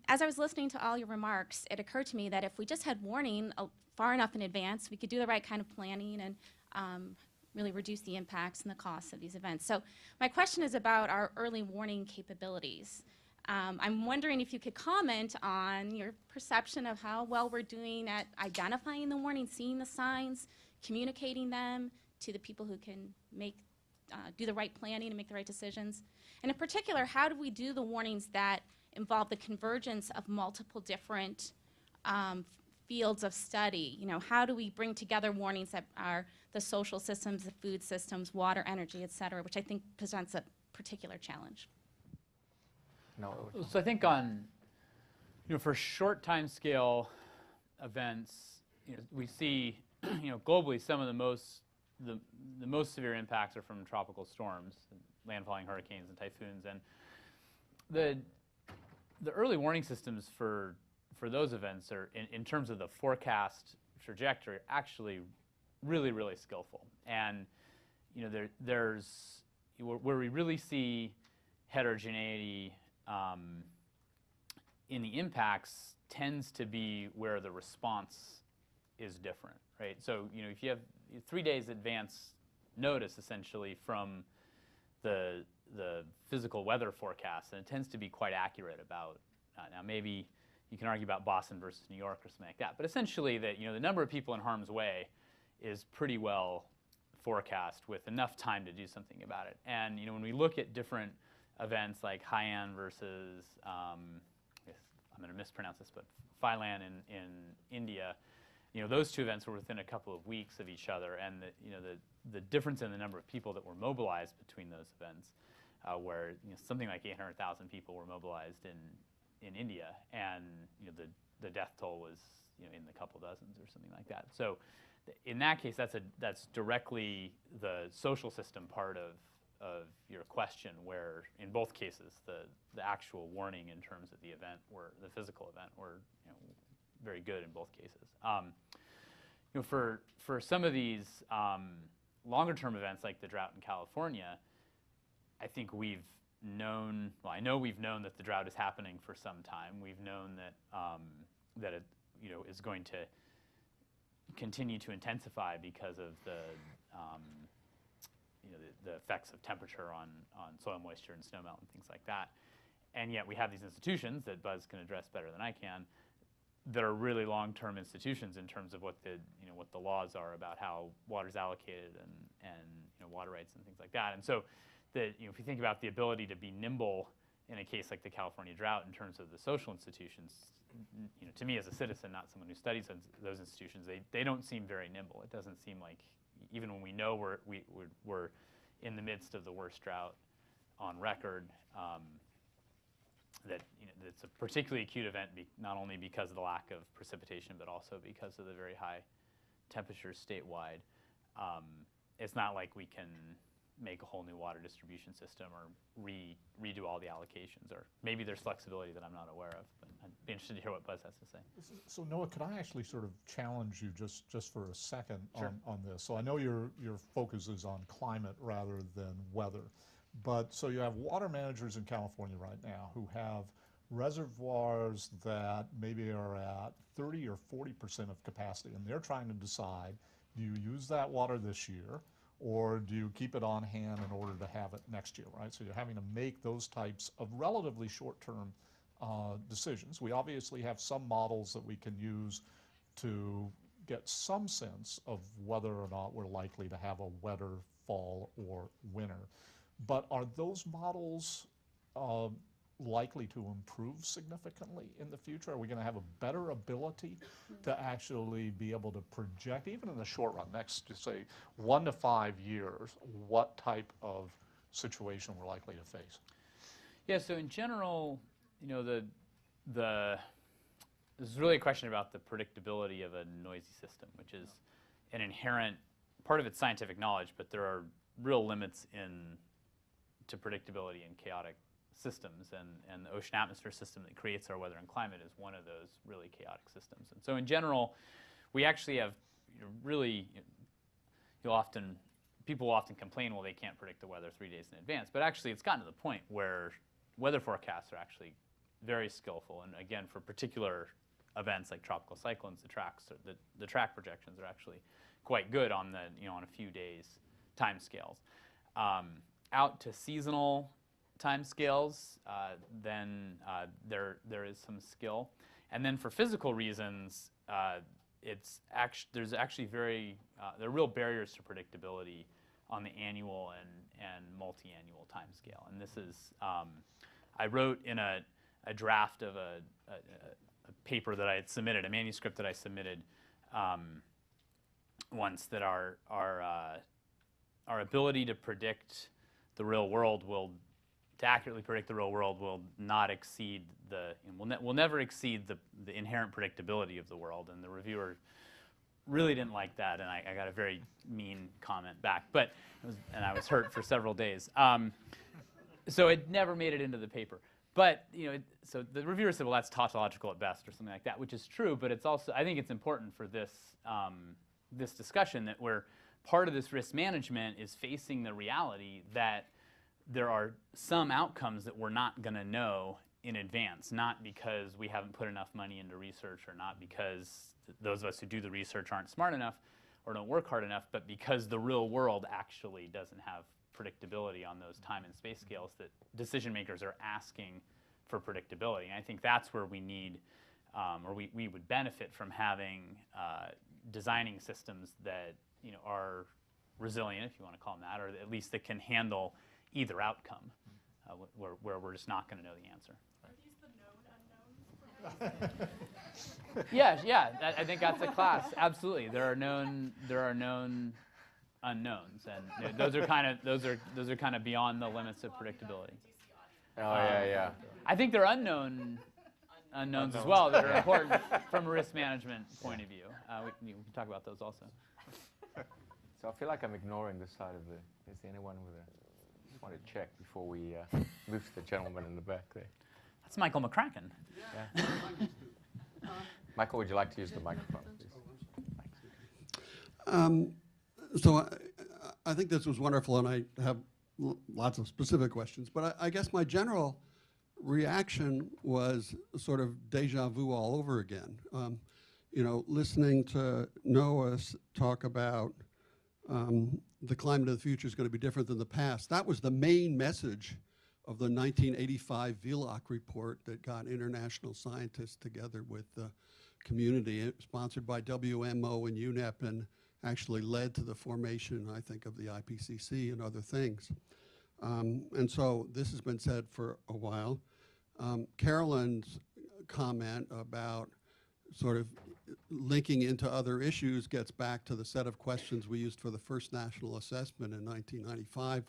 as I was listening to all your remarks, it occurred to me that if we just had warning far enough in advance, we could do the right kind of planning and really reduce the impacts and the costs of these events. So my question is about our early warning capabilities. I'm wondering if you could comment on your perception of how well we're doing at identifying the warning, seeing the signs, communicating them to the people who can do the right planning and make the right decisions. And in particular, how do we do the warnings that involve the convergence of multiple different fields of study? How do we bring together warnings that are the social systems, the food systems, water, energy, et cetera, which I think presents a particular challenge. No. So I think on, for short time scale events, we see, globally some of the most severe impacts are from tropical storms, landfalling hurricanes and typhoons, and the early warning systems for those events are, in terms of the forecast trajectory, actually really, really skillful. And there's where we really see heterogeneity in the impacts tends to be where the response is different, right? So if you have 3 days advance notice essentially from the physical weather forecast, and it tends to be quite accurate about now maybe you can argue about Boston versus New York or something like that, but essentially that the number of people in harm's way is pretty well forecast with enough time to do something about it. And when we look at different events like Haiyan versus, I'm going to mispronounce this, but Philan in India, those two events were within a couple of weeks of each other, and the difference in the number of people that were mobilized between those events, where something like 800,000 people were mobilized in India, and the death toll was in the couple dozens or something like that. So in that case, that's directly the social system part of your question, where in both cases the actual warning in terms of the event, or the physical event, were very good in both cases. For some of these longer term events like the drought in California, I think we've known, well, I know we've known that the drought is happening for some time. We've known that it is going to continue to intensify because of the effects of temperature on soil moisture and snowmelt and things like that. And yet we have these institutions that Buzz can address better than I can, that are really long-term institutions in terms of what the laws are about how water is allocated and water rights and things like that. And so if you think about the ability to be nimble in a case like the California drought in terms of the social institutions, to me as a citizen, not someone who studies those institutions, they don't seem very nimble. It doesn't seem like, even when we know we're in the midst of the worst drought on record, that it's a particularly acute event, not only because of the lack of precipitation, but also because of the very high temperatures statewide. It's not like we can make a whole new water distribution system or redo all the allocations, or maybe there's flexibility that I'm not aware of. But I'd be interested to hear what Buzz has to say. So Noah, could I actually sort of challenge you just for a second Sure. on this? So I know your focus is on climate rather than weather, but so you have water managers in California right now who have reservoirs that maybe are at 30 or 40% of capacity, and they're trying to decide, do you use that water this year, or do you keep it on hand in order to have it next year, right? So you're having to make those types of relatively short-term decisions. We obviously have some models that we can use to get some sense of whether or not we're likely to have a wetter fall or winter. But are those models likely to improve significantly in the future? Are we going to have a better ability to actually be able to project, even in the short run, next, to say 1 to 5 years, what type of situation we're likely to face? Yeah, so in general, this is really a question about the predictability of a noisy system, which is an inherent part of its scientific knowledge, but there are real limits to predictability in chaotic systems, and the ocean atmosphere system that creates our weather and climate is one of those really chaotic systems. And so in general, we actually have people will often complain, well, they can't predict the weather 3 days in advance, but actually it's gotten to the point where weather forecasts are actually very skillful, and again, for particular events like tropical cyclones, the track projections are actually quite good on on a few days time scales. Out to seasonal time scales, then there is some skill. And then for physical reasons, there are real barriers to predictability on the annual and multi-annual time scale. And this is, I wrote in a draft of a paper that I had submitted, a manuscript that I submitted once, that our ability to predict the real world to accurately predict the real world will not exceed will never exceed the inherent predictability of the world. And the reviewer really didn't like that, and I got a very mean comment back. And I was hurt for several days. So it never made it into the paper. But so the reviewer said, well, that's tautological at best, or something like that, which is true. But it's also, I think it's important for this this discussion that part of this risk management is facing the reality that there are some outcomes that we're not going to know in advance, not because we haven't put enough money into research, or not because those of us who do the research aren't smart enough or don't work hard enough, but because the real world actually doesn't have predictability on those time and space scales that decision makers are asking for predictability. And I think that's where we need, or we would benefit from having designing systems that are resilient, if you want to call them that, or at least that can handle either outcome, where we're just not going to know the answer. Are these the known unknowns? Yeah, I think that's a class. Absolutely, there are known unknowns, and those are kind of beyond the limits of predictability. Oh, yeah. I think there are unknowns as well that are important from a risk management point of view. We can talk about those also. So I feel like I'm ignoring this side of the. Is there anyone with a? Just want to check before we move to the gentleman in the back there. That's Michael McCracken. Yeah. Michael, would you like to use the microphone, please? So I think this was wonderful, and I have lots of specific questions. But I guess my general reaction was sort of deja vu all over again. Listening to Noah talk about the climate of the future is going to be different than the past. That was the main message of the 1985 VLOC report that got international scientists together with the community, sponsored by WMO and UNEP, and actually led to the formation, I think, of the IPCC and other things. And so this has been said for a while. Carolyn's comment about sort of linking into other issues gets back to the set of questions we used for the first national assessment in 1995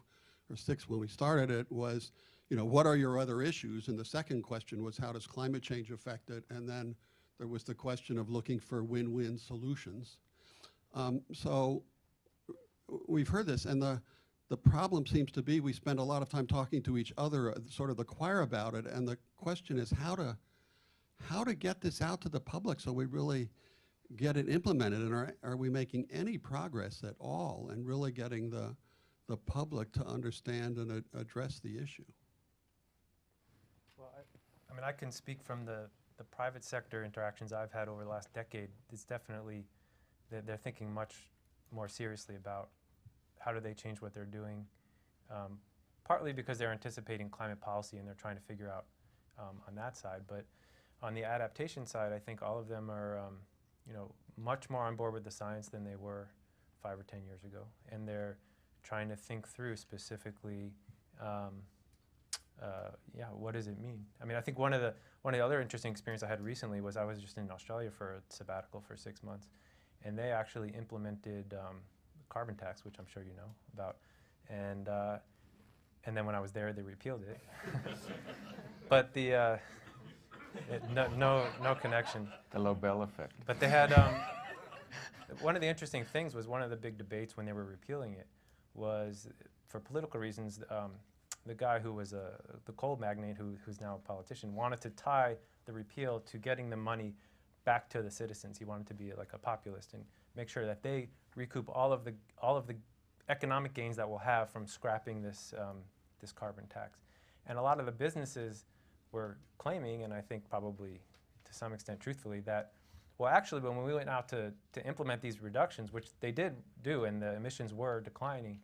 or 6 when we started it was, what are your other issues? And the second question was, how does climate change affect it? And then there was the question of looking for win-win solutions. So we've heard this, and the problem seems to be we spend a lot of time talking to each other, sort of the choir about it, and the question is how to get this out to the public so we really get it implemented, and are we making any progress at all in really getting the public to understand and address the issue? Well, I mean, I can speak from the private sector interactions I've had over the last decade. It's definitely, they're thinking much more seriously about how do they change what they're doing, partly because they're anticipating climate policy and they're trying to figure out on that side. But on the adaptation side, I think all of them are much more on board with the science than they were 5 or 10 years ago. And they're trying to think through specifically, what does it mean? I mean, I think one of the other interesting experiences I had recently was I was just in Australia for a sabbatical for 6 months, and they actually implemented carbon tax, which I'm sure you know about, and then when I was there, they repealed it. But the no connection. The Lobel effect. But they had one of the interesting things was one of the big debates when they were repealing it was, for political reasons, the guy who was the coal magnate who's now a politician wanted to tie the repeal to getting the money back to the citizens. He wanted to be like a populist and make sure that they recoup all of the economic gains that we'll have from scrapping this carbon tax. And a lot of the businesses were claiming, and I think probably to some extent truthfully, that, well, actually, when we went out to implement these reductions, which they did do, and the emissions were declining,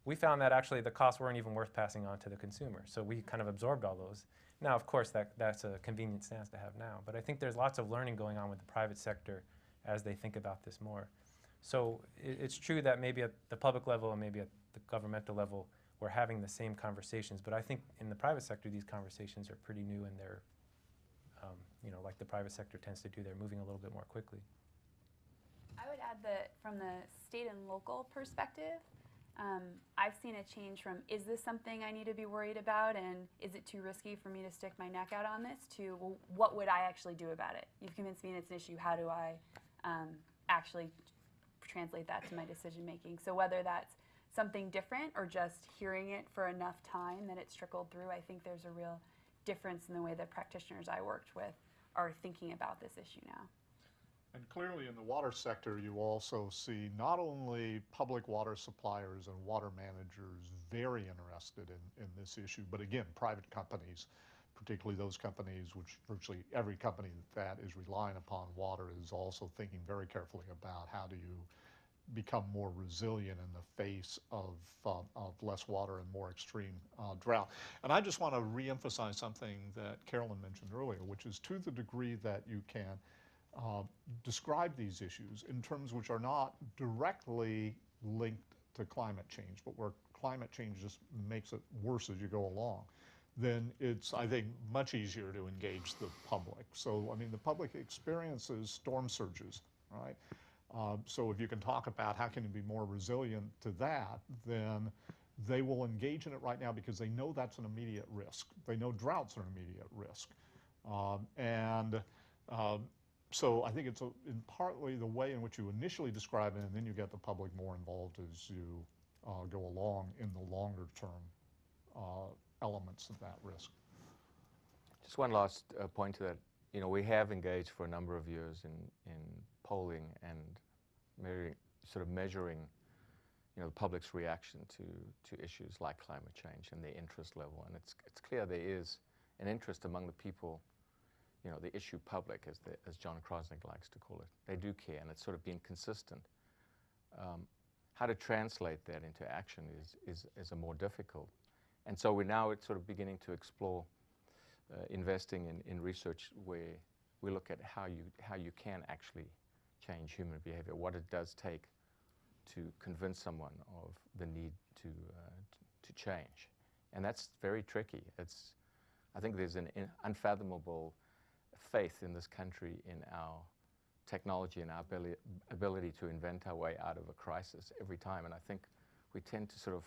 we found that actually the costs weren't even worth passing on to the consumer. So we kind of absorbed all those. Now, of course, that's a convenient stance to have now. But I think there's lots of learning going on with the private sector as they think about this more. So it's true that maybe at the public level and maybe at the governmental level, we're having the same conversations. But I think in the private sector, these conversations are pretty new, and they're, like the private sector tends to do, they're moving a little bit more quickly. I would add that from the state and local perspective, I've seen a change from, is this something I need to be worried about, and is it too risky for me to stick my neck out on this, to, well, what would I actually do about it? You've convinced me it's an issue. How do I actually translate that to my decision making? So whether that's something different or just hearing it for enough time that it's trickled through, I think there's a real difference in the way that practitioners I worked with are thinking about this issue now. And clearly in the water sector, you also see not only public water suppliers and water managers very interested in this issue, but again, private companies, particularly those companies, which virtually every company that is relying upon water is also thinking very carefully about how do you become more resilient in the face of less water and more extreme drought. And I just want to reemphasize something that Carolyn mentioned earlier, which is to the degree that you can describe these issues in terms which are not directly linked to climate change, but where climate change just makes it worse as you go along, then it's, I think, much easier to engage the public. So, I mean, the public experiences storm surges, right? So if you can talk about how can you be more resilient to that, then they will engage in it right now because they know that's an immediate risk. They know droughts are an immediate risk. So I think it's in partly the way in which you initially describe it, and then you get the public more involved as you go along in the longer term elements of that risk. Just one last point to that. You know, we have engaged for a number of years in polling and measuring, you know, the public's reaction to issues like climate change and their interest level. And it's clear there is an interest among the people, you know, the issue public, as John Krosnick likes to call it. They do care, and it's sort of been consistent. How to translate that into action is a more difficult. And so we're now sort of beginning to explore investing in research where we look at how you can actually change human behavior, what it does take to convince someone of the need to change. And that's very tricky. I think there's an unfathomable faith in this country in our technology and our ability to invent our way out of a crisis every time. And I think we tend to sort of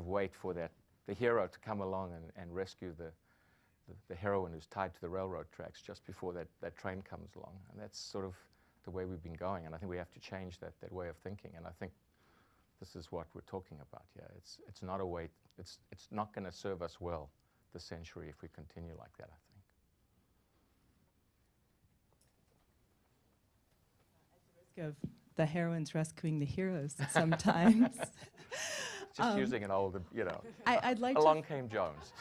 wait for the hero to come along and rescue the heroine who's tied to the railroad tracks just before that train comes along. And that's sort of the way we've been going. And I think we have to change that way of thinking. And I think this is what we're talking about here. It's not a wait. It's not going to serve us well this century if we continue like that, I think. Of the heroines rescuing the heroes sometimes. Just using an old, you know, I'd like along came Jones.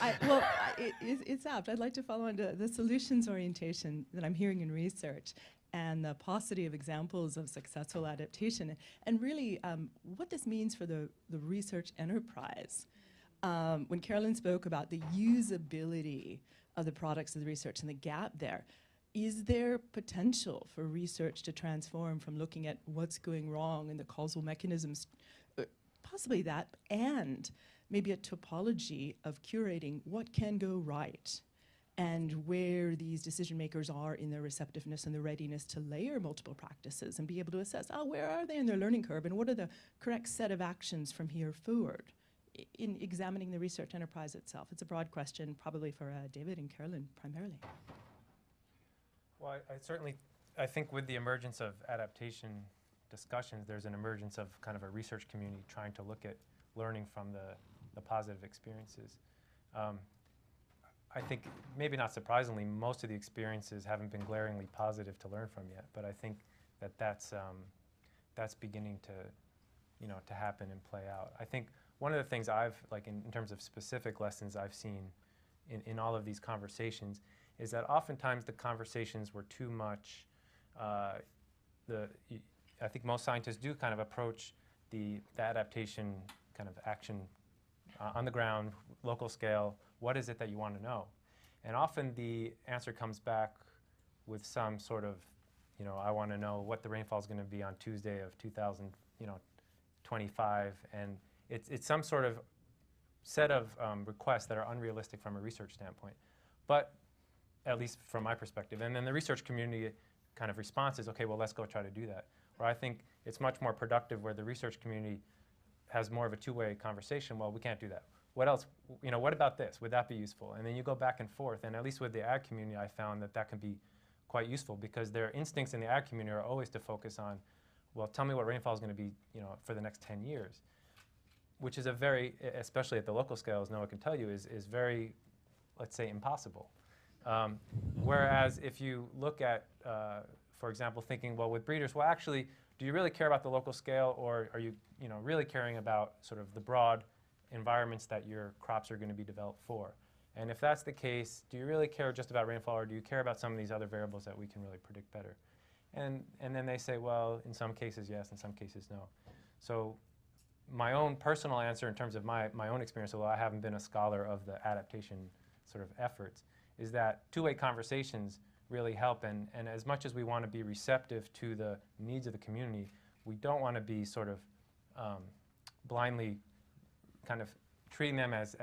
It's apt. I'd like to follow on to the solutions orientation that I'm hearing in research and the paucity of examples of successful adaptation, and really what this means for the research enterprise. When Carolyn spoke about the usability of the products of the research and the gap there, is there potential for research to transform from looking at what's going wrong and the causal mechanisms, possibly that, and maybe a topology of curating what can go right and where these decision makers are in their receptiveness and the readiness to layer multiple practices and be able to assess, where are they in their learning curve and what are the correct set of actions from here forward in examining the research enterprise itself? It's a broad question, probably for David and Carolyn primarily. Well, I think with the emergence of adaptation discussions, there's an emergence of kind of a research community trying to look at learning from the positive experiences. I think, maybe not surprisingly, most of the experiences haven't been glaringly positive to learn from yet, but I think that's beginning to happen and play out. I think one of the things in terms of specific lessons I've seen in all of these conversations is that oftentimes the conversations were too much, I think most scientists do kind of approach the adaptation kind of action on the ground, local scale. What is it that you want to know? And often the answer comes back with some sort of, I want to know what the rainfall is going to be on Tuesday of 2025, and it's some sort of set of requests that are unrealistic from a research standpoint. But at least from my perspective. And then the research community kind of response is, okay, well, let's go try to do that. Where I think it's much more productive where the research community has more of a two-way conversation. Well, we can't do that. What else? What about this? Would that be useful? And then you go back and forth. And at least with the ag community, I found that can be quite useful because their instincts in the ag community are always to focus on, well, tell me what rainfall is going to be, for the next 10 years, which is a very, especially at the local scale, as Noah can tell you, is very, let's say, impossible. Whereas if you look at, for example, thinking, well, with breeders, well, actually, do you really care about the local scale, or are you, really caring about sort of the broad environments that your crops are going to be developed for? And if that's the case, do you really care just about rainfall, or do you care about some of these other variables that we can really predict better? And then they say, well, in some cases, yes, in some cases, no. So my own personal answer in terms of my own experience, although I haven't been a scholar of the adaptation sort of efforts, is that two-way conversations really help. And as much as we want to be receptive to the needs of the community, we don't want to be sort of blindly kind of treating them as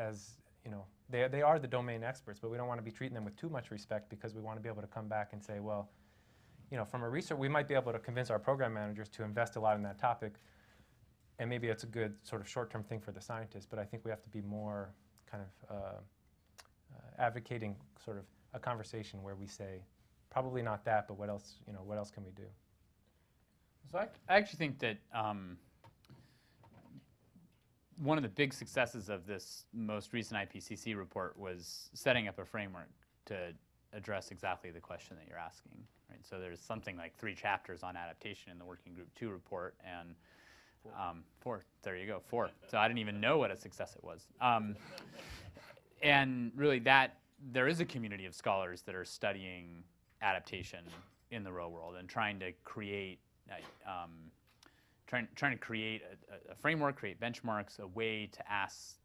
you know, they are the domain experts, but we don't want to be treating them with too much respect, because we want to be able to come back and say, well, you know, from a research, we might be able to convince our program managers to invest a lot in that topic, and maybe it's a good sort of short-term thing for the scientists, but I think we have to be more kind of advocating sort of a conversation where we say, probably not that, but what else, you know, what else can we do? So I actually think that one of the big successes of this most recent IPCC report was setting up a framework to address exactly the question that you're asking. Right? So there's something like 3 chapters on adaptation in the Working Group 2 report, and 4. There you go, 4. So I didn't even know what a success it was. And really, that there is a community of scholars that are studying adaptation in the real world and trying to create trying to create a framework, create benchmarks, a way to ask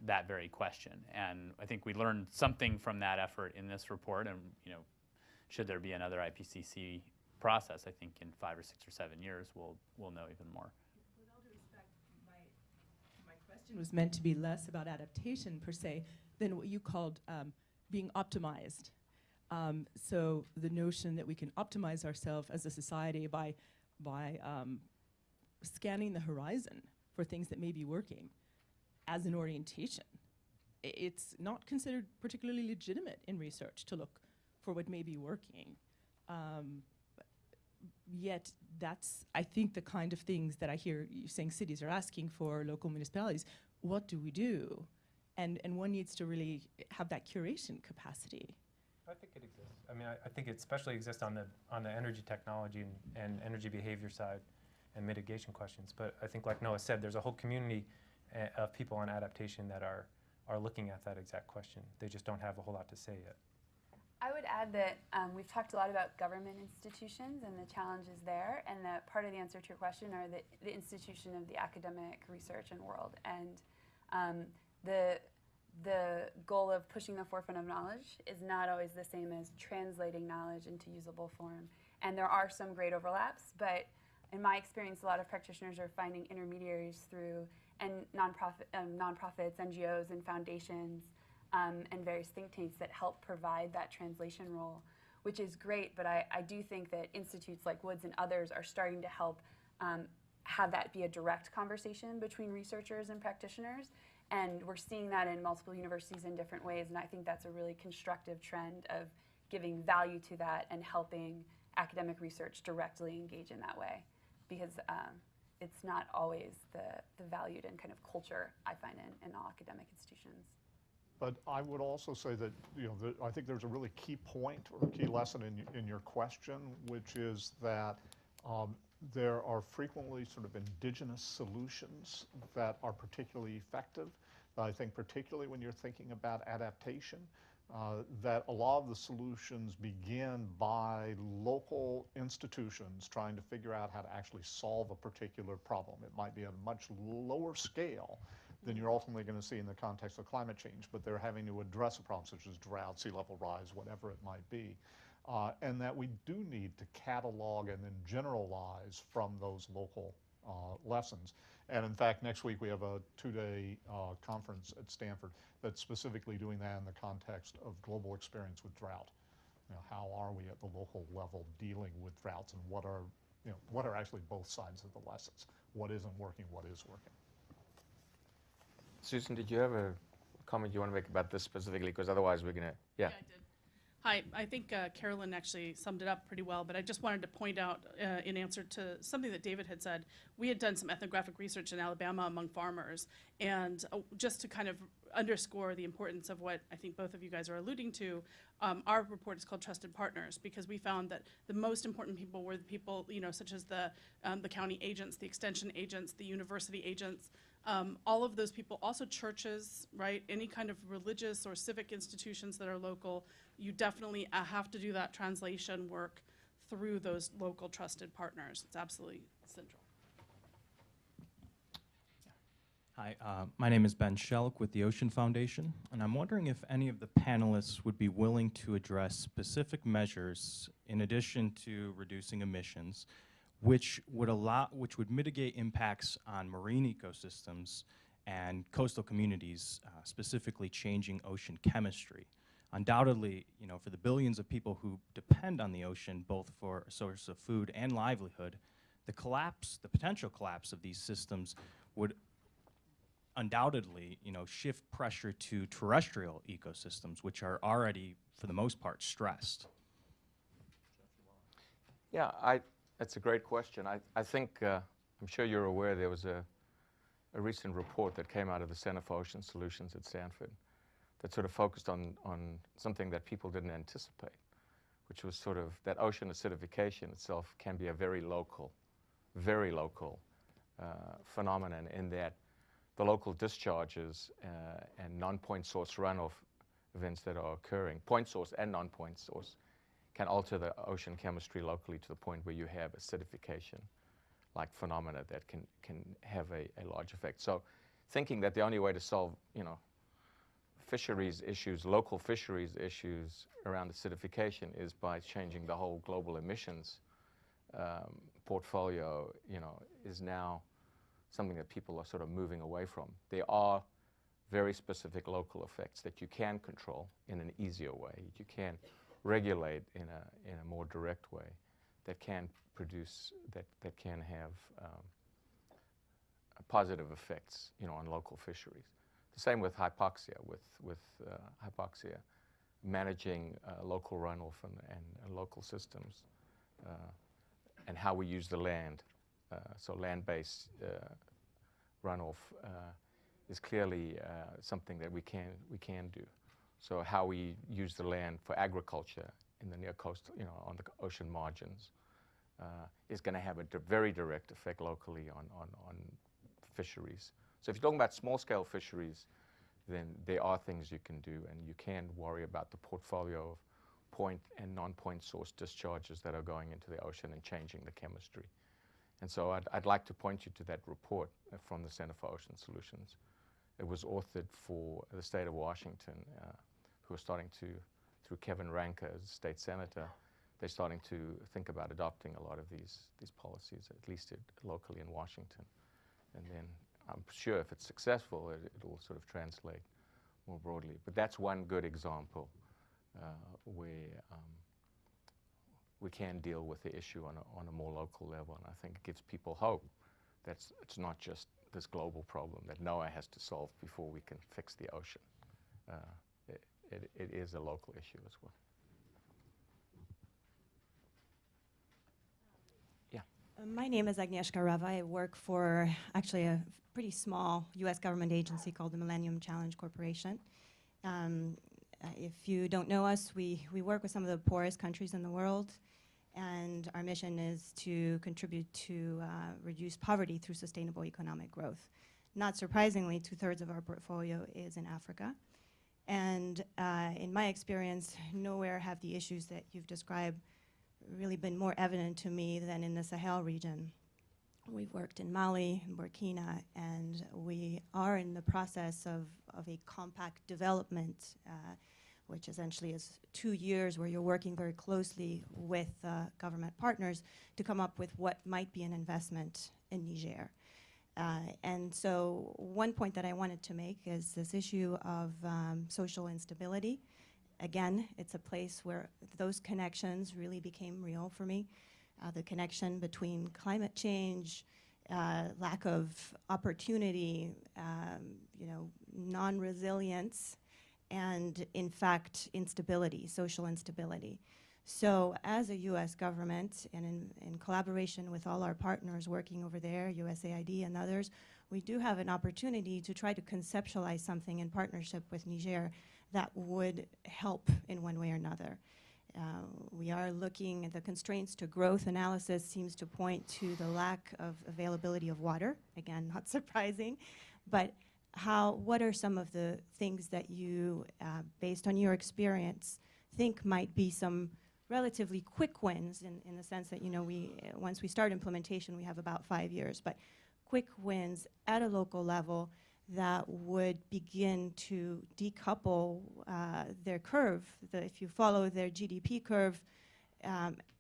that very question. And I think we learned something from that effort in this report. And you know, should there be another IPCC process, I think in 5 or 6 or 7 years, we'll know even more. With all due respect, my question was meant to be less about adaptation per se than what you called being optimized. So the notion that we can optimize ourselves as a society by scanning the horizon for things that may be working as an orientation. It's not considered particularly legitimate in research to look for what may be working. Yet that's, I think, the kind of things that I hear you saying cities are asking for, local municipalities. What do we do? And one needs to really have that curation capacity. I think it exists. I mean, I think it especially exists on the energy technology and energy behavior side and mitigation questions. But I think, like Noah said, there's a whole community of people on adaptation that are looking at that exact question. They just don't have a whole lot to say yet. I would add that we've talked a lot about government institutions and the challenges there, and that part of the answer to your question are the institution of the academic research and world. And the goal of pushing the forefront of knowledge is not always the same as translating knowledge into usable form. And there are some great overlaps, but in my experience, a lot of practitioners are finding intermediaries through nonprofits, NGOs, and foundations, and various think tanks that help provide that translation role, which is great. But I do think that institutes like Woods and others are starting to help have that be a direct conversation between researchers and practitioners. And we're seeing that in multiple universities in different ways, and I think that's a really constructive trend of giving value to that and helping academic research directly engage in that way, because it's not always the valued and kind of culture I find in all academic institutions. But I would also say that, you know, I think there's a really key point or key lesson in your question, which is that there are frequently sort of indigenous solutions that are particularly effective. I think particularly when you're thinking about adaptation, that a lot of the solutions begin by local institutions trying to figure out how to actually solve a particular problem. It might be at a much lower scale than you're ultimately going to see in the context of climate change, but they're having to address a problem such as drought, sea level rise, whatever it might be. And that we do need to catalog and then generalize from those local lessons. And in fact, next week we have a 2-day conference at Stanford that's specifically doing that in the context of global experience with drought. You know, how are we at the local level dealing with droughts, and what are actually both sides of the lessons? What isn't working, what is working? Susan, did you have a comment you want to make about this specifically? Because otherwise we're going to, yeah. Yeah, I did. Hi, I think Carolyn actually summed it up pretty well, but I just wanted to point out in answer to something that David had said, we had done some ethnographic research in Alabama among farmers, and just to kind of underscore the importance of what I think both of you guys are alluding to, our report is called Trusted Partners, because we found that the most important people were the people, you know, such as the county agents, the extension agents, the university agents, all of those people, also churches, right? Any kind of religious or civic institutions that are local, you definitely have to do that translation work through those local trusted partners. It's absolutely central. Hi, my name is Ben Shelk with the Ocean Foundation, and I'm wondering if any of the panelists would be willing to address specific measures in addition to reducing emissions, which would mitigate impacts on marine ecosystems and coastal communities, specifically changing ocean chemistry. Undoubtedly, you know, for the billions of people who depend on the ocean, both for a source of food and livelihood, the potential collapse of these systems would undoubtedly, you know, shift pressure to terrestrial ecosystems, which are already, for the most part, stressed. Yeah, that's a great question. I think, I'm sure you're aware there was a recent report that came out of the Center for Ocean Solutions at Stanford that sort of focused on something that people didn't anticipate, which was sort of that ocean acidification itself can be a very local phenomenon, in that the local discharges and non-point source runoff events that are occurring, point source and non-point source, can alter the ocean chemistry locally to the point where you have acidification like phenomena that can have a large effect. So thinking that the only way to solve, you know, fisheries issues, local fisheries issues around acidification is by changing the whole global emissions portfolio, you know, is now something that people are sort of moving away from. There are very specific local effects that you can control in an easier way. You can regulate in a more direct way that can produce, that can have positive effects, you know, on local fisheries. The same with hypoxia, with hypoxia, managing local runoff and local systems, and how we use the land. So land-based runoff is clearly something that we can do. So how we use the land for agriculture in the near coast, you know, on the ocean margins, is going to have a very direct effect locally on fisheries. So if you're talking about small-scale fisheries, then there are things you can do, and you can worry about the portfolio of point and non-point source discharges that are going into the ocean and changing the chemistry. And so I'd like to point you to that report from the Center for Ocean Solutions. It was authored for the state of Washington, who are starting to, through Kevin Ranker as state senator, they're starting to think about adopting a lot of these policies, at least locally in Washington. And then I'm sure if it's successful, it will sort of translate more broadly. But that's one good example where we can deal with the issue on a more local level. And I think it gives people hope that it's not just this global problem that NOAA has to solve before we can fix the ocean. It is a local issue as well. Yeah. My name is Agnieszka Rawa. I work for actually a pretty small U.S. government agency called the Millennium Challenge Corporation. If you don't know us, we work with some of the poorest countries in the world, and our mission is to contribute to reduce poverty through sustainable economic growth. Not surprisingly, 2/3 of our portfolio is in Africa. And in my experience, nowhere have the issues that you've described really been more evident to me than in the Sahel region. We've worked in Mali, in Burkina, and we are in the process of a compact development, which essentially is 2 years where you're working very closely with government partners to come up with what might be an investment in Niger. And so one point that I wanted to make is this issue of social instability. Again, it's a place where those connections really became real for me. The connection between climate change, lack of opportunity, non-resilience, and in fact, instability, social instability. So as a US government, and in collaboration with all our partners working over there, USAID and others, we do have an opportunity to try to conceptualize something in partnership with Niger that would help in one way or another. We are looking at the constraints to growth analysis seems to point to the lack of availability of water. Again, not surprising, but what are some of the things that you, based on your experience, think might be some relatively quick wins in the sense that, once we start implementation, we have about 5 years, but quick wins at a local level that would begin to decouple their curve. If you follow their GDP curve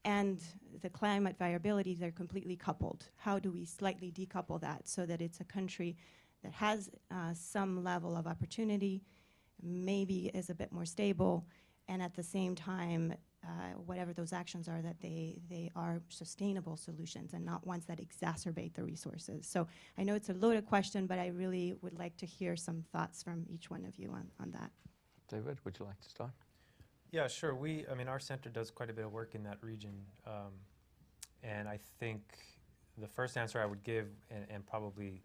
and the climate variability, they're completely coupled. How do we slightly decouple that so that it's a country that has some level of opportunity, maybe is a bit more stable, and at the same time, whatever those actions are, that they are sustainable solutions and not ones that exacerbate the resources. So I know it's a loaded question, but I really would like to hear some thoughts from each one of you on that. David, would you like to start? Yeah, sure. I mean, our center does quite a bit of work in that region. And I think the first answer I would give, and probably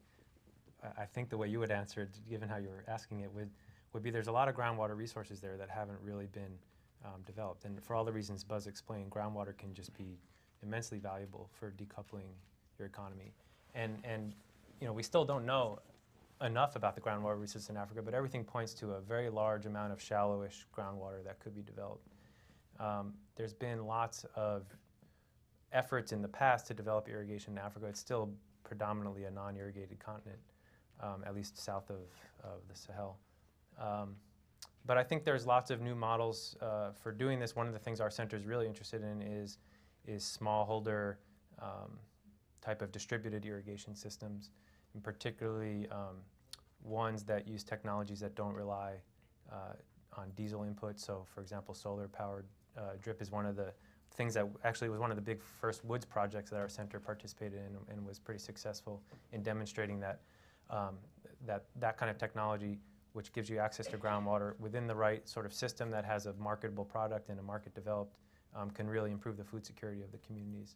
I think the way you would answer it, given how you were asking it, would be there's a lot of groundwater resources there that haven't really been developed. And for all the reasons Buzz explained, groundwater can just be immensely valuable for decoupling your economy. And you know, we still don't know enough about the groundwater resources in Africa, but everything points to a very large amount of shallowish groundwater that could be developed. There's been lots of efforts in the past to develop irrigation in Africa. It's still predominantly a non-irrigated continent, at least south of the Sahel. But I think there's lots of new models for doing this. One of the things our center is really interested in is smallholder type of distributed irrigation systems, and particularly ones that use technologies that don't rely on diesel input. So, for example, solar-powered drip is one of the things that actually was one of the big first woods projects that our center participated in and was pretty successful in demonstrating that that kind of technology, which gives you access to groundwater within the right sort of system that has a marketable product and a market developed, can really improve the food security of the communities.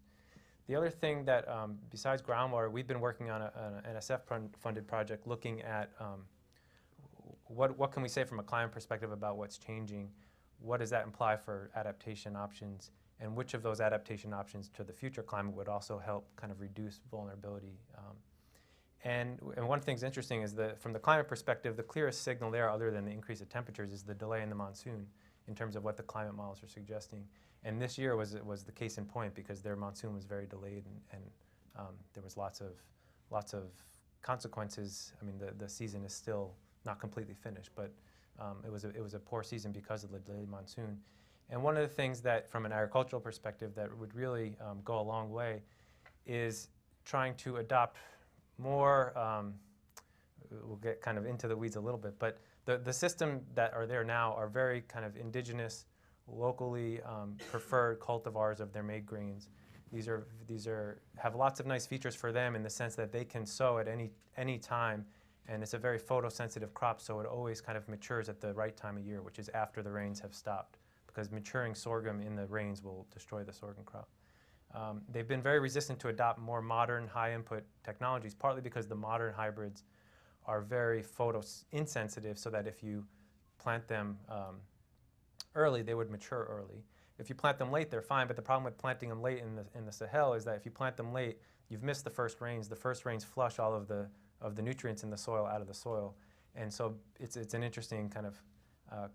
The other thing that, besides groundwater, we've been working on an NSF-funded project looking at what can we say from a climate perspective about what's changing, what does that imply for adaptation options, and which of those adaptation options to the future climate would also help kind of reduce vulnerability. And one thing that's interesting is that from the climate perspective, the clearest signal there, other than the increase of temperatures, is the delay in the monsoon in terms of what the climate models are suggesting. And this year was the case in point because their monsoon was very delayed and there was lots of consequences. I mean, the season is still not completely finished, but it was a poor season because of the delayed monsoon. And one of the things that, from an agricultural perspective, that would really go a long way is trying to adopt more, we'll get kind of into the weeds a little bit, but the system that are there now are very kind of indigenous, locally preferred cultivars of their made grains. These have lots of nice features for them in the sense that they can sow at any time, and it's a very photosensitive crop, so it always kind of matures at the right time of year, which is after the rains have stopped, because maturing sorghum in the rains will destroy the sorghum crop. They've been very resistant to adopt more modern, high-input technologies, partly because the modern hybrids are very photo-insensitive, so that if you plant them early, they would mature early. If you plant them late, they're fine, but the problem with planting them late in the Sahel is that if you plant them late, you've missed the first rains. The first rains flush all of the nutrients in the soil out of the soil. And so it's an interesting kind of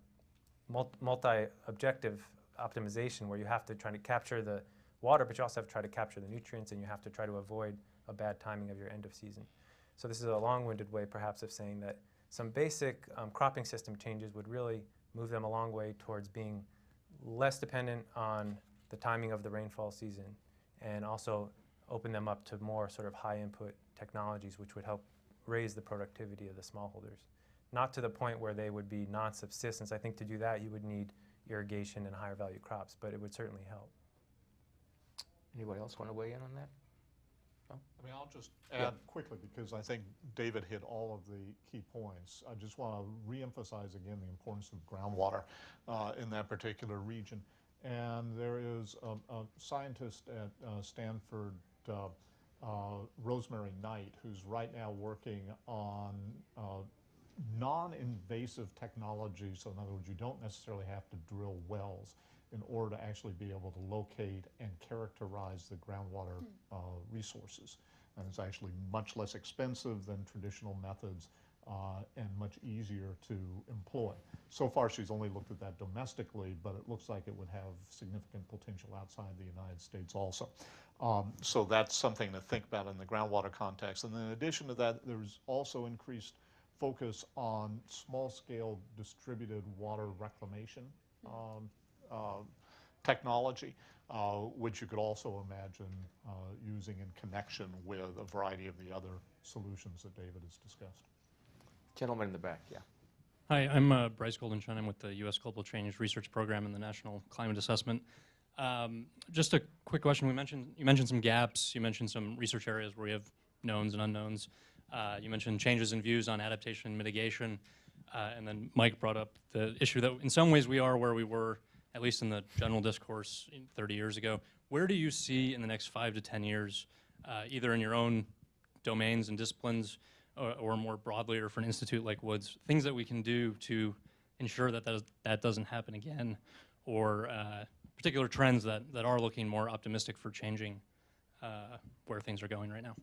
multi-objective optimization where you have to try to capture the water, but you also have to try to capture the nutrients, and you have to try to avoid a bad timing of your end of season. So this is a long-winded way perhaps of saying that some basic cropping system changes would really move them a long way towards being less dependent on the timing of the rainfall season, and also open them up to more sort of high-input technologies which would help raise the productivity of the smallholders. Not to the point where they would be non-subsistence. I think to do that you would need irrigation and higher value crops, but it would certainly help. Anybody else want to weigh in on that? No? I mean, I'll just add quickly because I think David hit all of the key points. I just want to reemphasize again the importance of groundwater in that particular region. And there is a scientist at Stanford, Rosemary Knight, who's right now working on non-invasive technology. So in other words, you don't necessarily have to drill wells in order to actually be able to locate and characterize the groundwater resources. And it's actually much less expensive than traditional methods and much easier to employ. So far, she's only looked at that domestically, but it looks like it would have significant potential outside the United States also. So that's something to think about in the groundwater context. And then in addition to that, there's also increased focus on small-scale distributed water reclamation technology, which you could also imagine using in connection with a variety of the other solutions that David has discussed. Gentleman in the back, yeah. Hi, I'm Bryce Goldenshine. I'm with the U.S. Global Change Research Program in the National Climate Assessment. Just a quick question. You mentioned some gaps. You mentioned some research areas where we have knowns and unknowns. You mentioned changes in views on adaptation and mitigation. And then Mike brought up the issue that in some ways we are where we were, at least in the general discourse 30 years ago. Where do you see in the next 5 to 10 years, either in your own domains and disciplines or more broadly or for an institute like Woods, things that we can do to ensure that that doesn't happen again, or particular trends that are looking more optimistic for changing where things are going right now?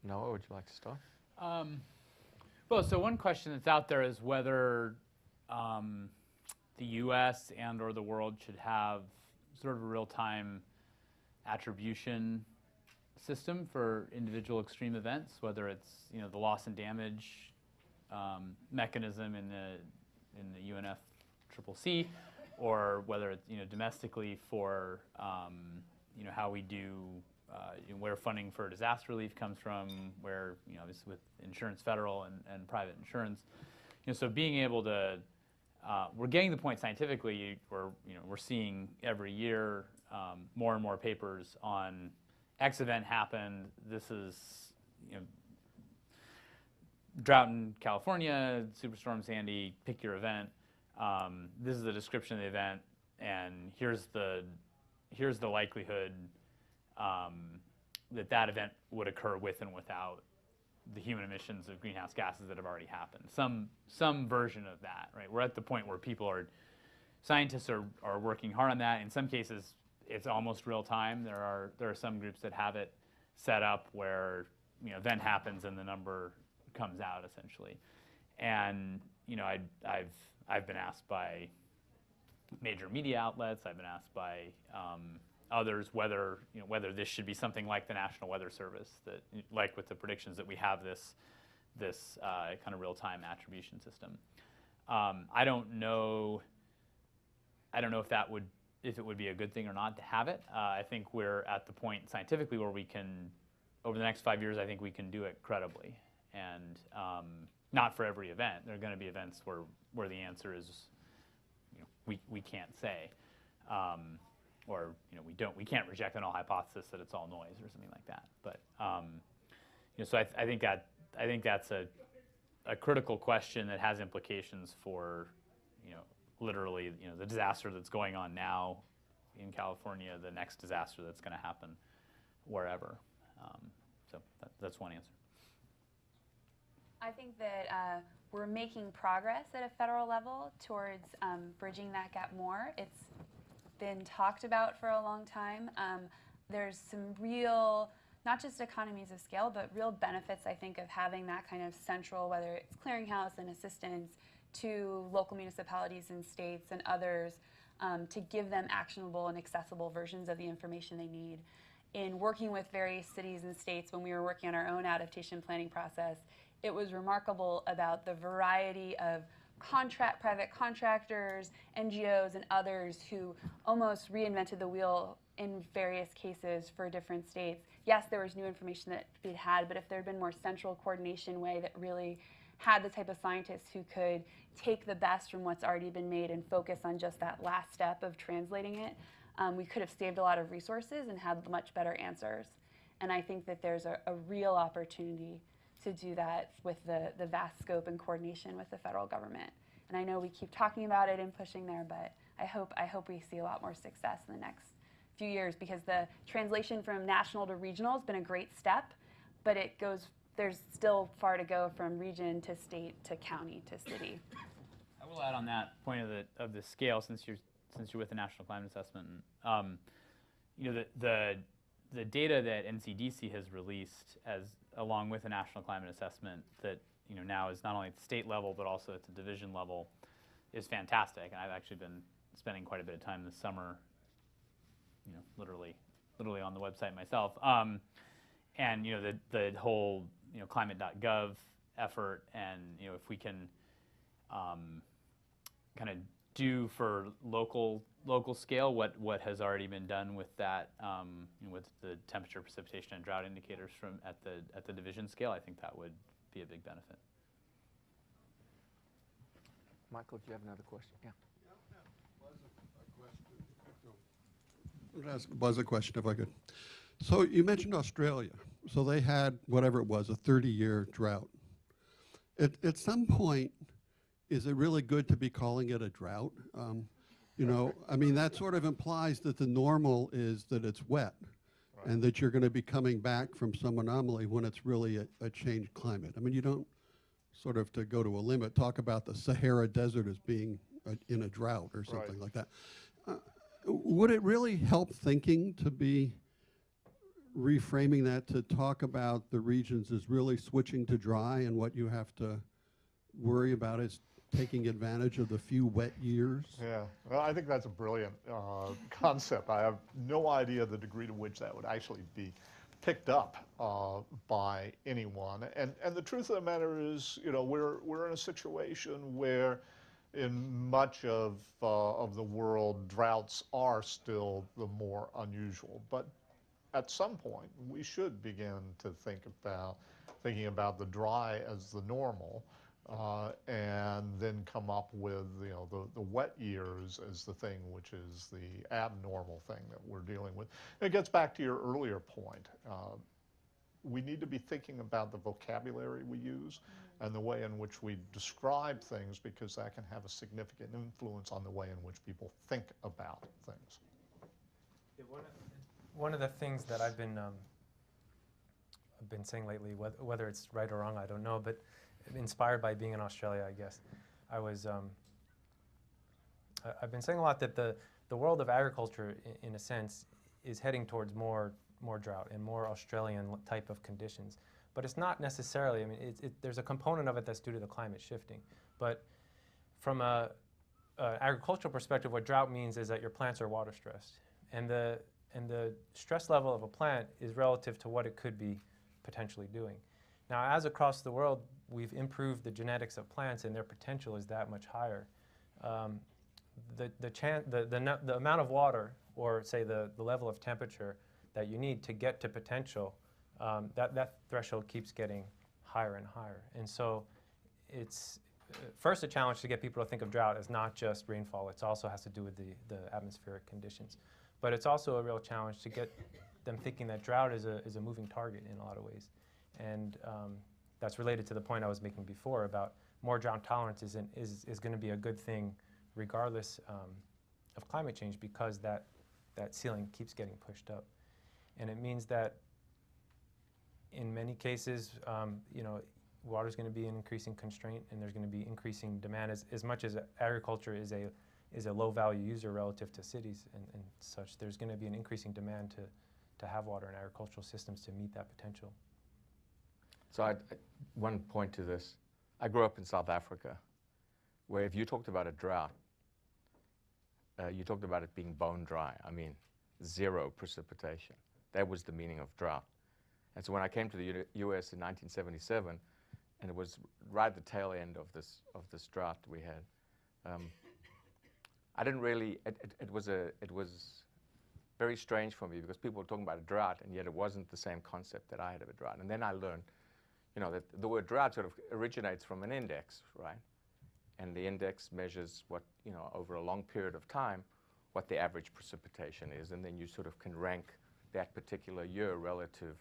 Noah, would you like to start? Well, so one question that's out there is whether the U.S. and or the world should have sort of a real-time attribution system for individual extreme events, whether it's the loss and damage mechanism in the UNFCCC, or whether it's domestically for how we do where funding for disaster relief comes from, where obviously with insurance, federal and private insurance, so being able to we're getting the point scientifically where we're seeing every year more and more papers on X event happened. This is drought in California, Superstorm Sandy. Pick your event. This is the description of the event, and here's the likelihood that event would occur with and without the human emissions of greenhouse gases that have already happened. Some version of that, right? We're at the point where scientists are working hard on that. In some cases, it's almost real time. There are some groups that have it set up where event happens and the number comes out essentially. And I've been asked by major media outlets. I've been asked by others whether this should be something like the National Weather Service, that like with the predictions that we have this kind of real-time attribution system. I don't know if it would be a good thing or not to have it. I think we're at the point scientifically where we can, over the next 5 years, I think we can do it credibly, and not for every event. There are going to be events where the answer is we can't say. Or we can't reject a null hypothesis that it's all noise or something like that. But so I think that's a critical question that has implications for literally the disaster that's going on now in California, the next disaster that's going to happen wherever. So that's one answer. I think that we're making progress at a federal level towards bridging that gap more. It's been talked about for a long time. There's some real, not just economies of scale, but real benefits, I think, of having that kind of central, whether it's clearinghouse and assistance to local municipalities and states and others, to give them actionable and accessible versions of the information they need. In working with various cities and states when we were working on our own adaptation planning process, it was remarkable about the variety of private contractors, NGOs, and others who almost reinvented the wheel in various cases for different states. Yes, there was new information that we'd had, but if there had been more central coordination way that really had the type of scientists who could take the best from what's already been made and focus on just that last step of translating it, we could have saved a lot of resources and had much better answers. And I think that there's a real opportunity to do that with the vast scope and coordination with the federal government. And I know we keep talking about it and pushing there, but I hope we see a lot more success in the next few years, because the translation from national to regional has been a great step, but there's still far to go from region to state to county to city. I will add on that point of the scale, since you're with the National Climate Assessment. The the data that NCDC has released, along with a national climate assessment that now is not only at the state level but also at the division level, is fantastic. And I've actually been spending quite a bit of time this summer, literally on the website myself. And the whole climate.gov effort, and if we can kind of do for local scale what has already been done with that, with the temperature, precipitation, and drought indicators from at the division scale, I think that would be a big benefit. Michael, do you have another question? Yeah. I'm going to ask Buzz a question if I could. So you mentioned Australia. So they had, whatever it was, a 30-year drought. At some point, is it really good to be calling it a drought? I mean, that sort of implies that the normal is that it's wet, right, and that you're going to be coming back from some anomaly when it's really a changed climate. I mean, you don't sort of, to go to a limit, talk about the Sahara Desert as being in a drought or something, right, like that. Would it really help thinking to be reframing that, to talk about the regions as really switching to dry, and what you have to worry about is taking advantage of the few wet years? Yeah, well, I think that's a brilliant concept. I have no idea the degree to which that would actually be picked up by anyone. And the truth of the matter is, we're in a situation where in much of the world, droughts are still the more unusual. But at some point, we should begin to thinking about the dry as the normal, and then come up with the wet years as the thing which is the abnormal thing that we're dealing with. And it gets back to your earlier point. We need to be thinking about the vocabulary we use and the way in which we describe things, because that can have a significant influence on the way in which people think about things. Yeah, one of the things that I've been saying lately, whether it's right or wrong, I don't know, but inspired by being in Australia, I guess, I've been saying a lot that the world of agriculture, in a sense, is heading towards more drought and more Australian type of conditions. But it's not necessarily, I mean, there's a component of it that's due to the climate shifting. But from an agricultural perspective, what drought means is that your plants are water stressed. And the stress level of a plant is relative to what it could be potentially doing. Now, as across the world, we've improved the genetics of plants, and their potential is that much higher. The amount of water, or say the level of temperature that you need to get to potential, that threshold keeps getting higher and higher. And so it's first a challenge to get people to think of drought as not just rainfall. It also has to do with the atmospheric conditions. But it's also a real challenge to get them thinking that drought is a moving target in a lot of ways. And that's related to the point I was making before about more drought tolerance is going to be a good thing regardless of climate change, because that ceiling keeps getting pushed up. And it means that in many cases, water is going to be an increasing constraint, and there's going to be increasing demand as much as agriculture is a low-value user relative to cities and such. There's going to be an increasing demand to have water in agricultural systems to meet that potential. So one point to this. I grew up in South Africa, where if you talked about a drought, you talked about it being bone dry. I mean, zero precipitation. That was the meaning of drought. And so when I came to the U.S. in 1977, and it was right at the tail end of this drought we had, I didn't really. It was very strange for me, because people were talking about a drought, and yet it wasn't the same concept that I had of a drought. And then I learned, that the word drought sort of originates from an index, right? And the index measures what, over a long period of time, what the average precipitation is, and then you sort of can rank that particular year relative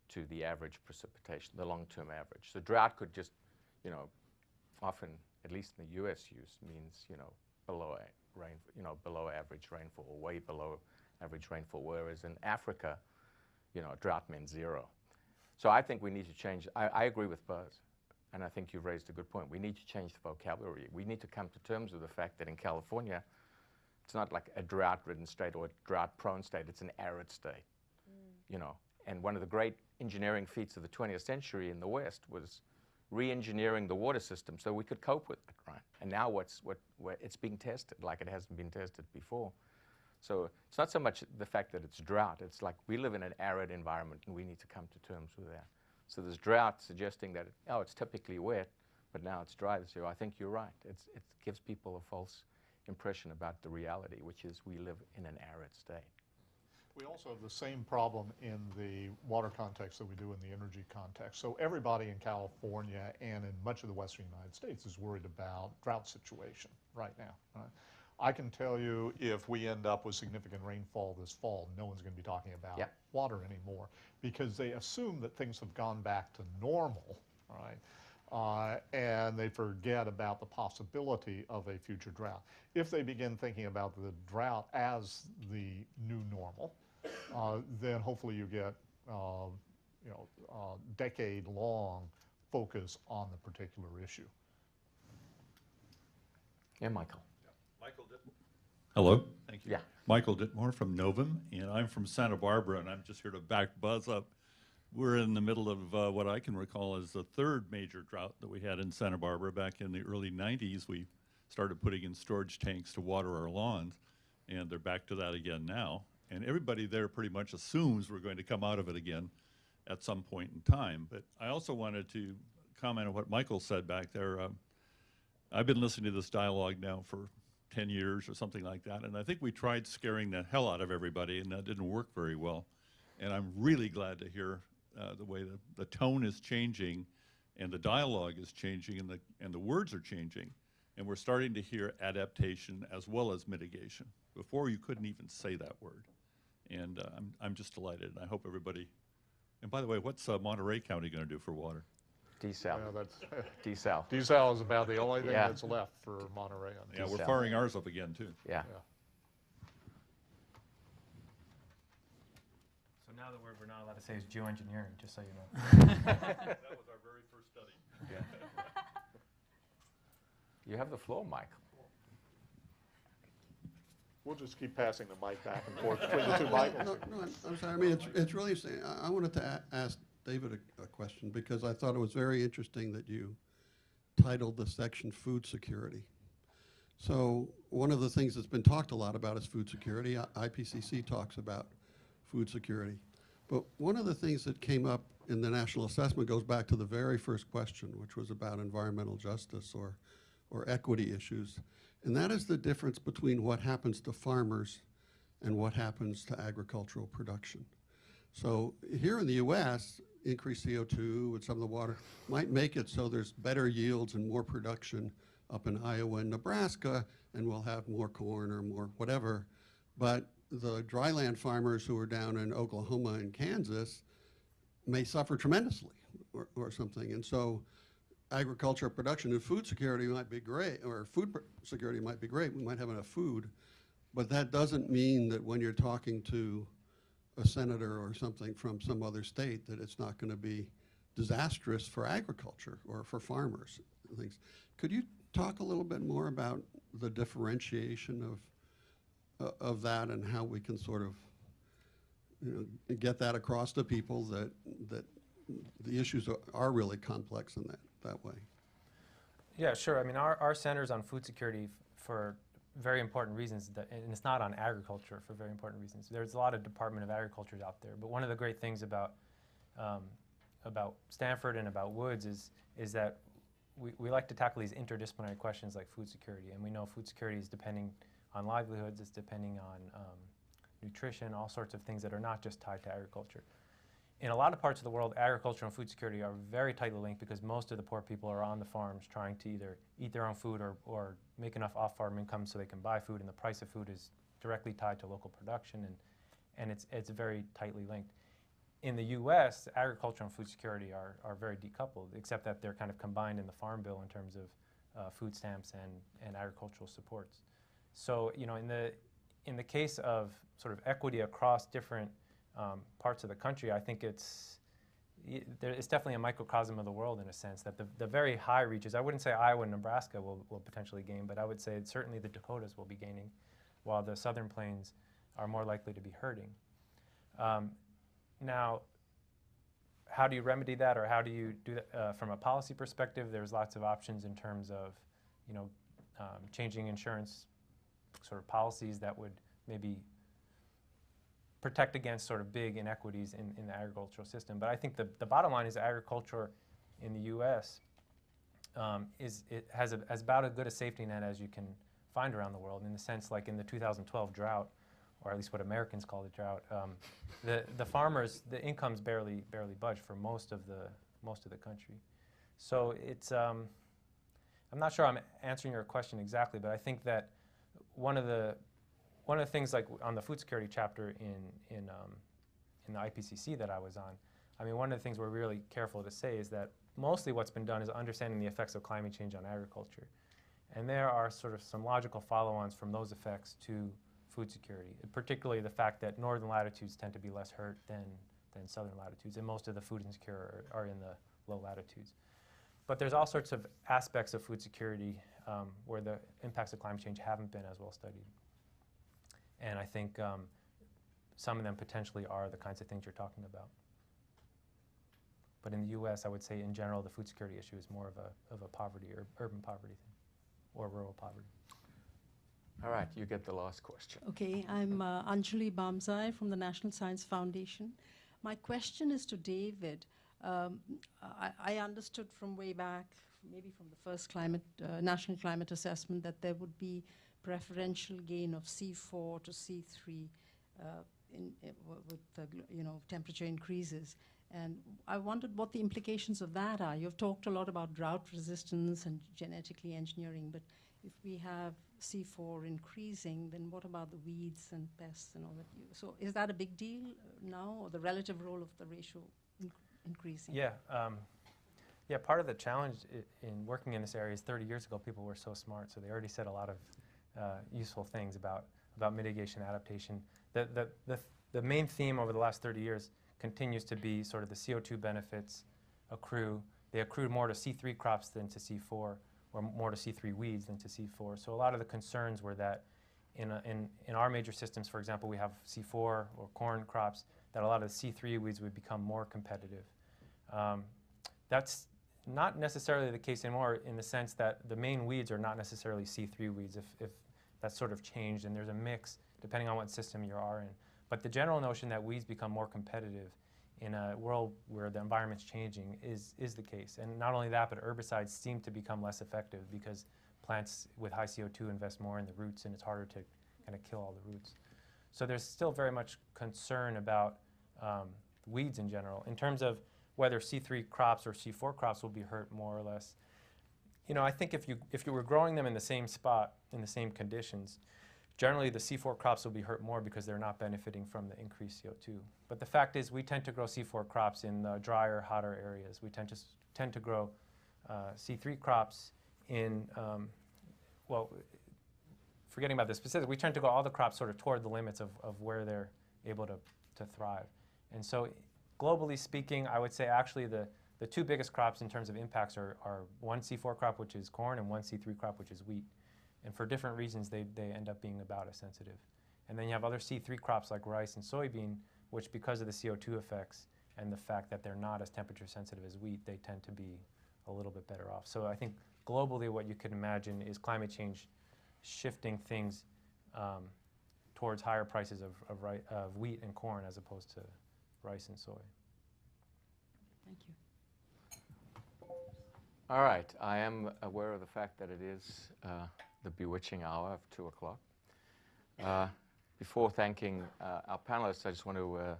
to the average precipitation, the long-term average. So drought could just, often, at least in the U.S. use, means, below average rainfall, or way below average rainfall, whereas in Africa, drought meant zero. So I think we need to change. I agree with Buzz, and I think you've raised a good point. We need to change the vocabulary. We need to come to terms with the fact that in California, it's not like a drought-ridden state or a drought-prone state. It's an arid state. you know. And one of the great engineering feats of the 20th century in the West was re-engineering the water system so we could cope with it, right? And now it's being tested like it hasn't been tested before. So it's not so much the fact that it's drought. It's like we live in an arid environment and we need to come to terms with that. So there's drought suggesting that, oh, it's typically wet, but now it's dry this year. I think you're right. It gives people a false impression about the reality, which is we live in an arid state. We also have the same problem in the water context that we do in the energy context. So everybody in California and in much of the western United States is worried about drought situation right now. Right? I can tell you if we end up with significant rainfall this fall, no one's going to be talking about water anymore because they assume that things have gone back to normal, right? And they forget about the possibility of a future drought. If they begin thinking about the drought as the new normal, then hopefully you get decade-long focus on the particular issue. Yeah, Michael. Michael Dittmore. Hello. Thank you. Yeah. Michael Dittmore from Novum, and I'm from Santa Barbara, and I'm just here to back Buzz up. We're in the middle of what I can recall as the third major drought that we had in Santa Barbara. Back in the early 90s, we started putting in storage tanks to water our lawns, and they're back to that again now. And everybody there pretty much assumes we're going to come out of it again at some point in time. But I also wanted to comment on what Michael said back there. I've been listening to this dialogue now for 10 years or something like that, and I think we tried scaring the hell out of everybody, and that didn't work very well. And I'm really glad to hear the way the tone is changing and the dialogue is changing and the words are changing. And we're starting to hear adaptation as well as mitigation. Before you couldn't even say that word. And I'm just delighted, and I hope everybody, and by the way, what's Monterey County going to do for water? Desal. Yeah, that's Desal. Desal is about the only thing that's left for Monterey. Yeah, we're firing ours up again, too. Yeah. So now that we're not allowed to say it's geoengineering, just so you know. That was our very first study. Yeah. You have the floor, Michael. We'll just keep passing the mic back and forth between the two Michaels. No, I'm sorry. I mean, it's really interesting. I wanted to ask David a question because I thought it was very interesting that you titled the section Food Security. So one of the things that's been talked a lot about is food security. IPCC talks about food security. But one of the things that came up in the national assessment goes back to the very first question, which was about environmental justice or equity issues. And that is the difference between what happens to farmers and what happens to agricultural production. So here in the US, increased CO2 with some of the water might make it so there's better yields and more production up in Iowa and Nebraska, and we'll have more corn or more whatever. But the dryland farmers who are down in Oklahoma and Kansas may suffer tremendously or something. And so agricultural production and food security might be great, or food security might be great. We might have enough food, but that doesn't mean that when you're talking to a senator or something from some other state that it's not going to be disastrous for agriculture or for farmers and things. Could you talk a little bit more about the differentiation of that and how we can sort of get that across to people that the issues are really complex in that way? Yeah, sure. I mean, our center's on food security for very important reasons, and it's not on agriculture for very important reasons. There's a lot of Department of Agriculture out there, but one of the great things about Stanford and about Woods is that we like to tackle these interdisciplinary questions like food security, and we know food security is depending on livelihoods, it's depending on nutrition, all sorts of things that are not just tied to agriculture. In a lot of parts of the world, agriculture and food security are very tightly linked because most of the poor people are on the farms trying to either eat their own food or make enough off-farm income so they can buy food, and the price of food is directly tied to local production, and it's very tightly linked. In the U.S., agriculture and food security are very decoupled, except that they're kind of combined in the Farm Bill in terms of food stamps and agricultural supports. So, you know, in the case of sort of equity across different parts of the country, I think it's definitely a microcosm of the world in a sense that the very high reaches, I wouldn't say Iowa and Nebraska will potentially gain, but I would say certainly the Dakotas will be gaining, while the southern plains are more likely to be hurting. Now, how do you remedy that, or how do you do that from a policy perspective? There's lots of options in terms of, changing insurance sort of policies that would maybe protect against sort of big inequities in the agricultural system. But I think the bottom line is agriculture in the U.S. Has about as good a safety net as you can find around the world, in the sense like in the 2012 drought, or at least what Americans call the drought, the farmers, the incomes barely budged for most of the country. So it's I'm not sure I'm answering your question exactly, but I think that one of the things, like on the food security chapter in the IPCC that I was on, I mean, one of the things we're really careful to say is that mostly what's been done is understanding the effects of climate change on agriculture. And there are sort of some logical follow-ons from those effects to food security, particularly the fact that northern latitudes tend to be less hurt than southern latitudes, and most of the food insecure are in the low latitudes. But there's all sorts of aspects of food security where the impacts of climate change haven't been as well studied. And I think some of them potentially are the kinds of things you're talking about. But in the U.S., I would say in general, the food security issue is more of a poverty or urban poverty thing, or rural poverty. All right, you get the last question. Okay, I'm Anjali Bamzai from the National Science Foundation. My question is to David. I understood from way back, maybe from the first National Climate Assessment, that there would be preferential gain of C4 to C3 with the temperature increases. And I wondered what the implications of that are. You've talked a lot about drought resistance and genetically engineering, but if we have C4 increasing, then what about the weeds and pests and all that? So is that a big deal now, or the relative role of the ratio increasing? Yeah. Yeah, part of the challenge in working in this area is 30 years ago, people were so smart, so they already said a lot of useful things about mitigation, adaptation. The main theme over the last 30 years continues to be sort of the CO2 benefits accrue. They accrue more to C3 crops than to C4, or more to C3 weeds than to C4. So a lot of the concerns were that in our major systems, for example, we have C4 or corn crops, that a lot of the C3 weeds would become more competitive. That's not necessarily the case anymore, in the sense that the main weeds are not necessarily C3 weeds, if that's sort of changed, and there's a mix depending on what system you are in. But the general notion that weeds become more competitive in a world where the environment's changing is the case. And not only that, but herbicides seem to become less effective because plants with high CO2 invest more in the roots, and it's harder to kind of kill all the roots. So there's still very much concern about weeds in general. In terms of whether C3 crops or C4 crops will be hurt more or less, I think if you were growing them in the same spot, in the same conditions, generally the C4 crops will be hurt more because they're not benefiting from the increased CO2. But the fact is, we tend to grow C4 crops in the drier, hotter areas. We tend to grow C3 crops in, forgetting about the specifics, we tend to grow all the crops sort of toward the limits of where they're able to thrive. And so globally speaking, I would say actually the two biggest crops in terms of impacts are one C4 crop, which is corn, and one C3 crop, which is wheat. And for different reasons, they end up being about as sensitive. And then you have other C3 crops like rice and soybean, which because of the CO2 effects and the fact that they're not as temperature sensitive as wheat, they tend to be a little bit better off. So I think globally what you could imagine is climate change shifting things towards higher prices of wheat and corn as opposed to rice and soy. Thank you. All right, I am aware of the fact that it is the bewitching hour of 2 o'clock. Before thanking our panelists, I just want to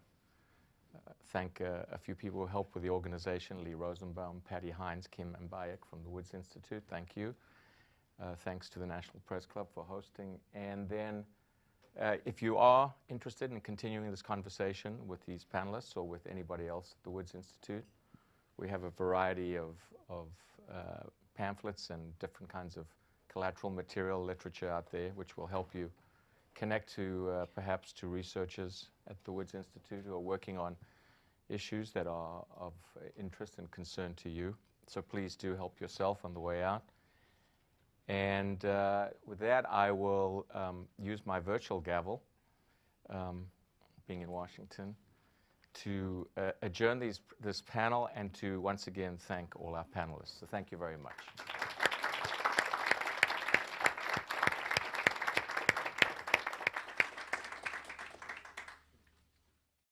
thank a few people who helped with the organization: Lee Rosenbaum, Patty Hines, Kim Mbayek from the Woods Institute. Thank you. Thanks to the National Press Club for hosting. And then if you are interested in continuing this conversation with these panelists or with anybody else at the Woods Institute, we have a variety of pamphlets and different kinds of collateral material, literature out there, which will help you connect to perhaps to researchers at the Woods Institute who are working on issues that are of interest and concern to you. So please do help yourself on the way out. And with that, I will use my virtual gavel, being in Washington, to adjourn this panel and to once again thank all our panelists. So thank you very much.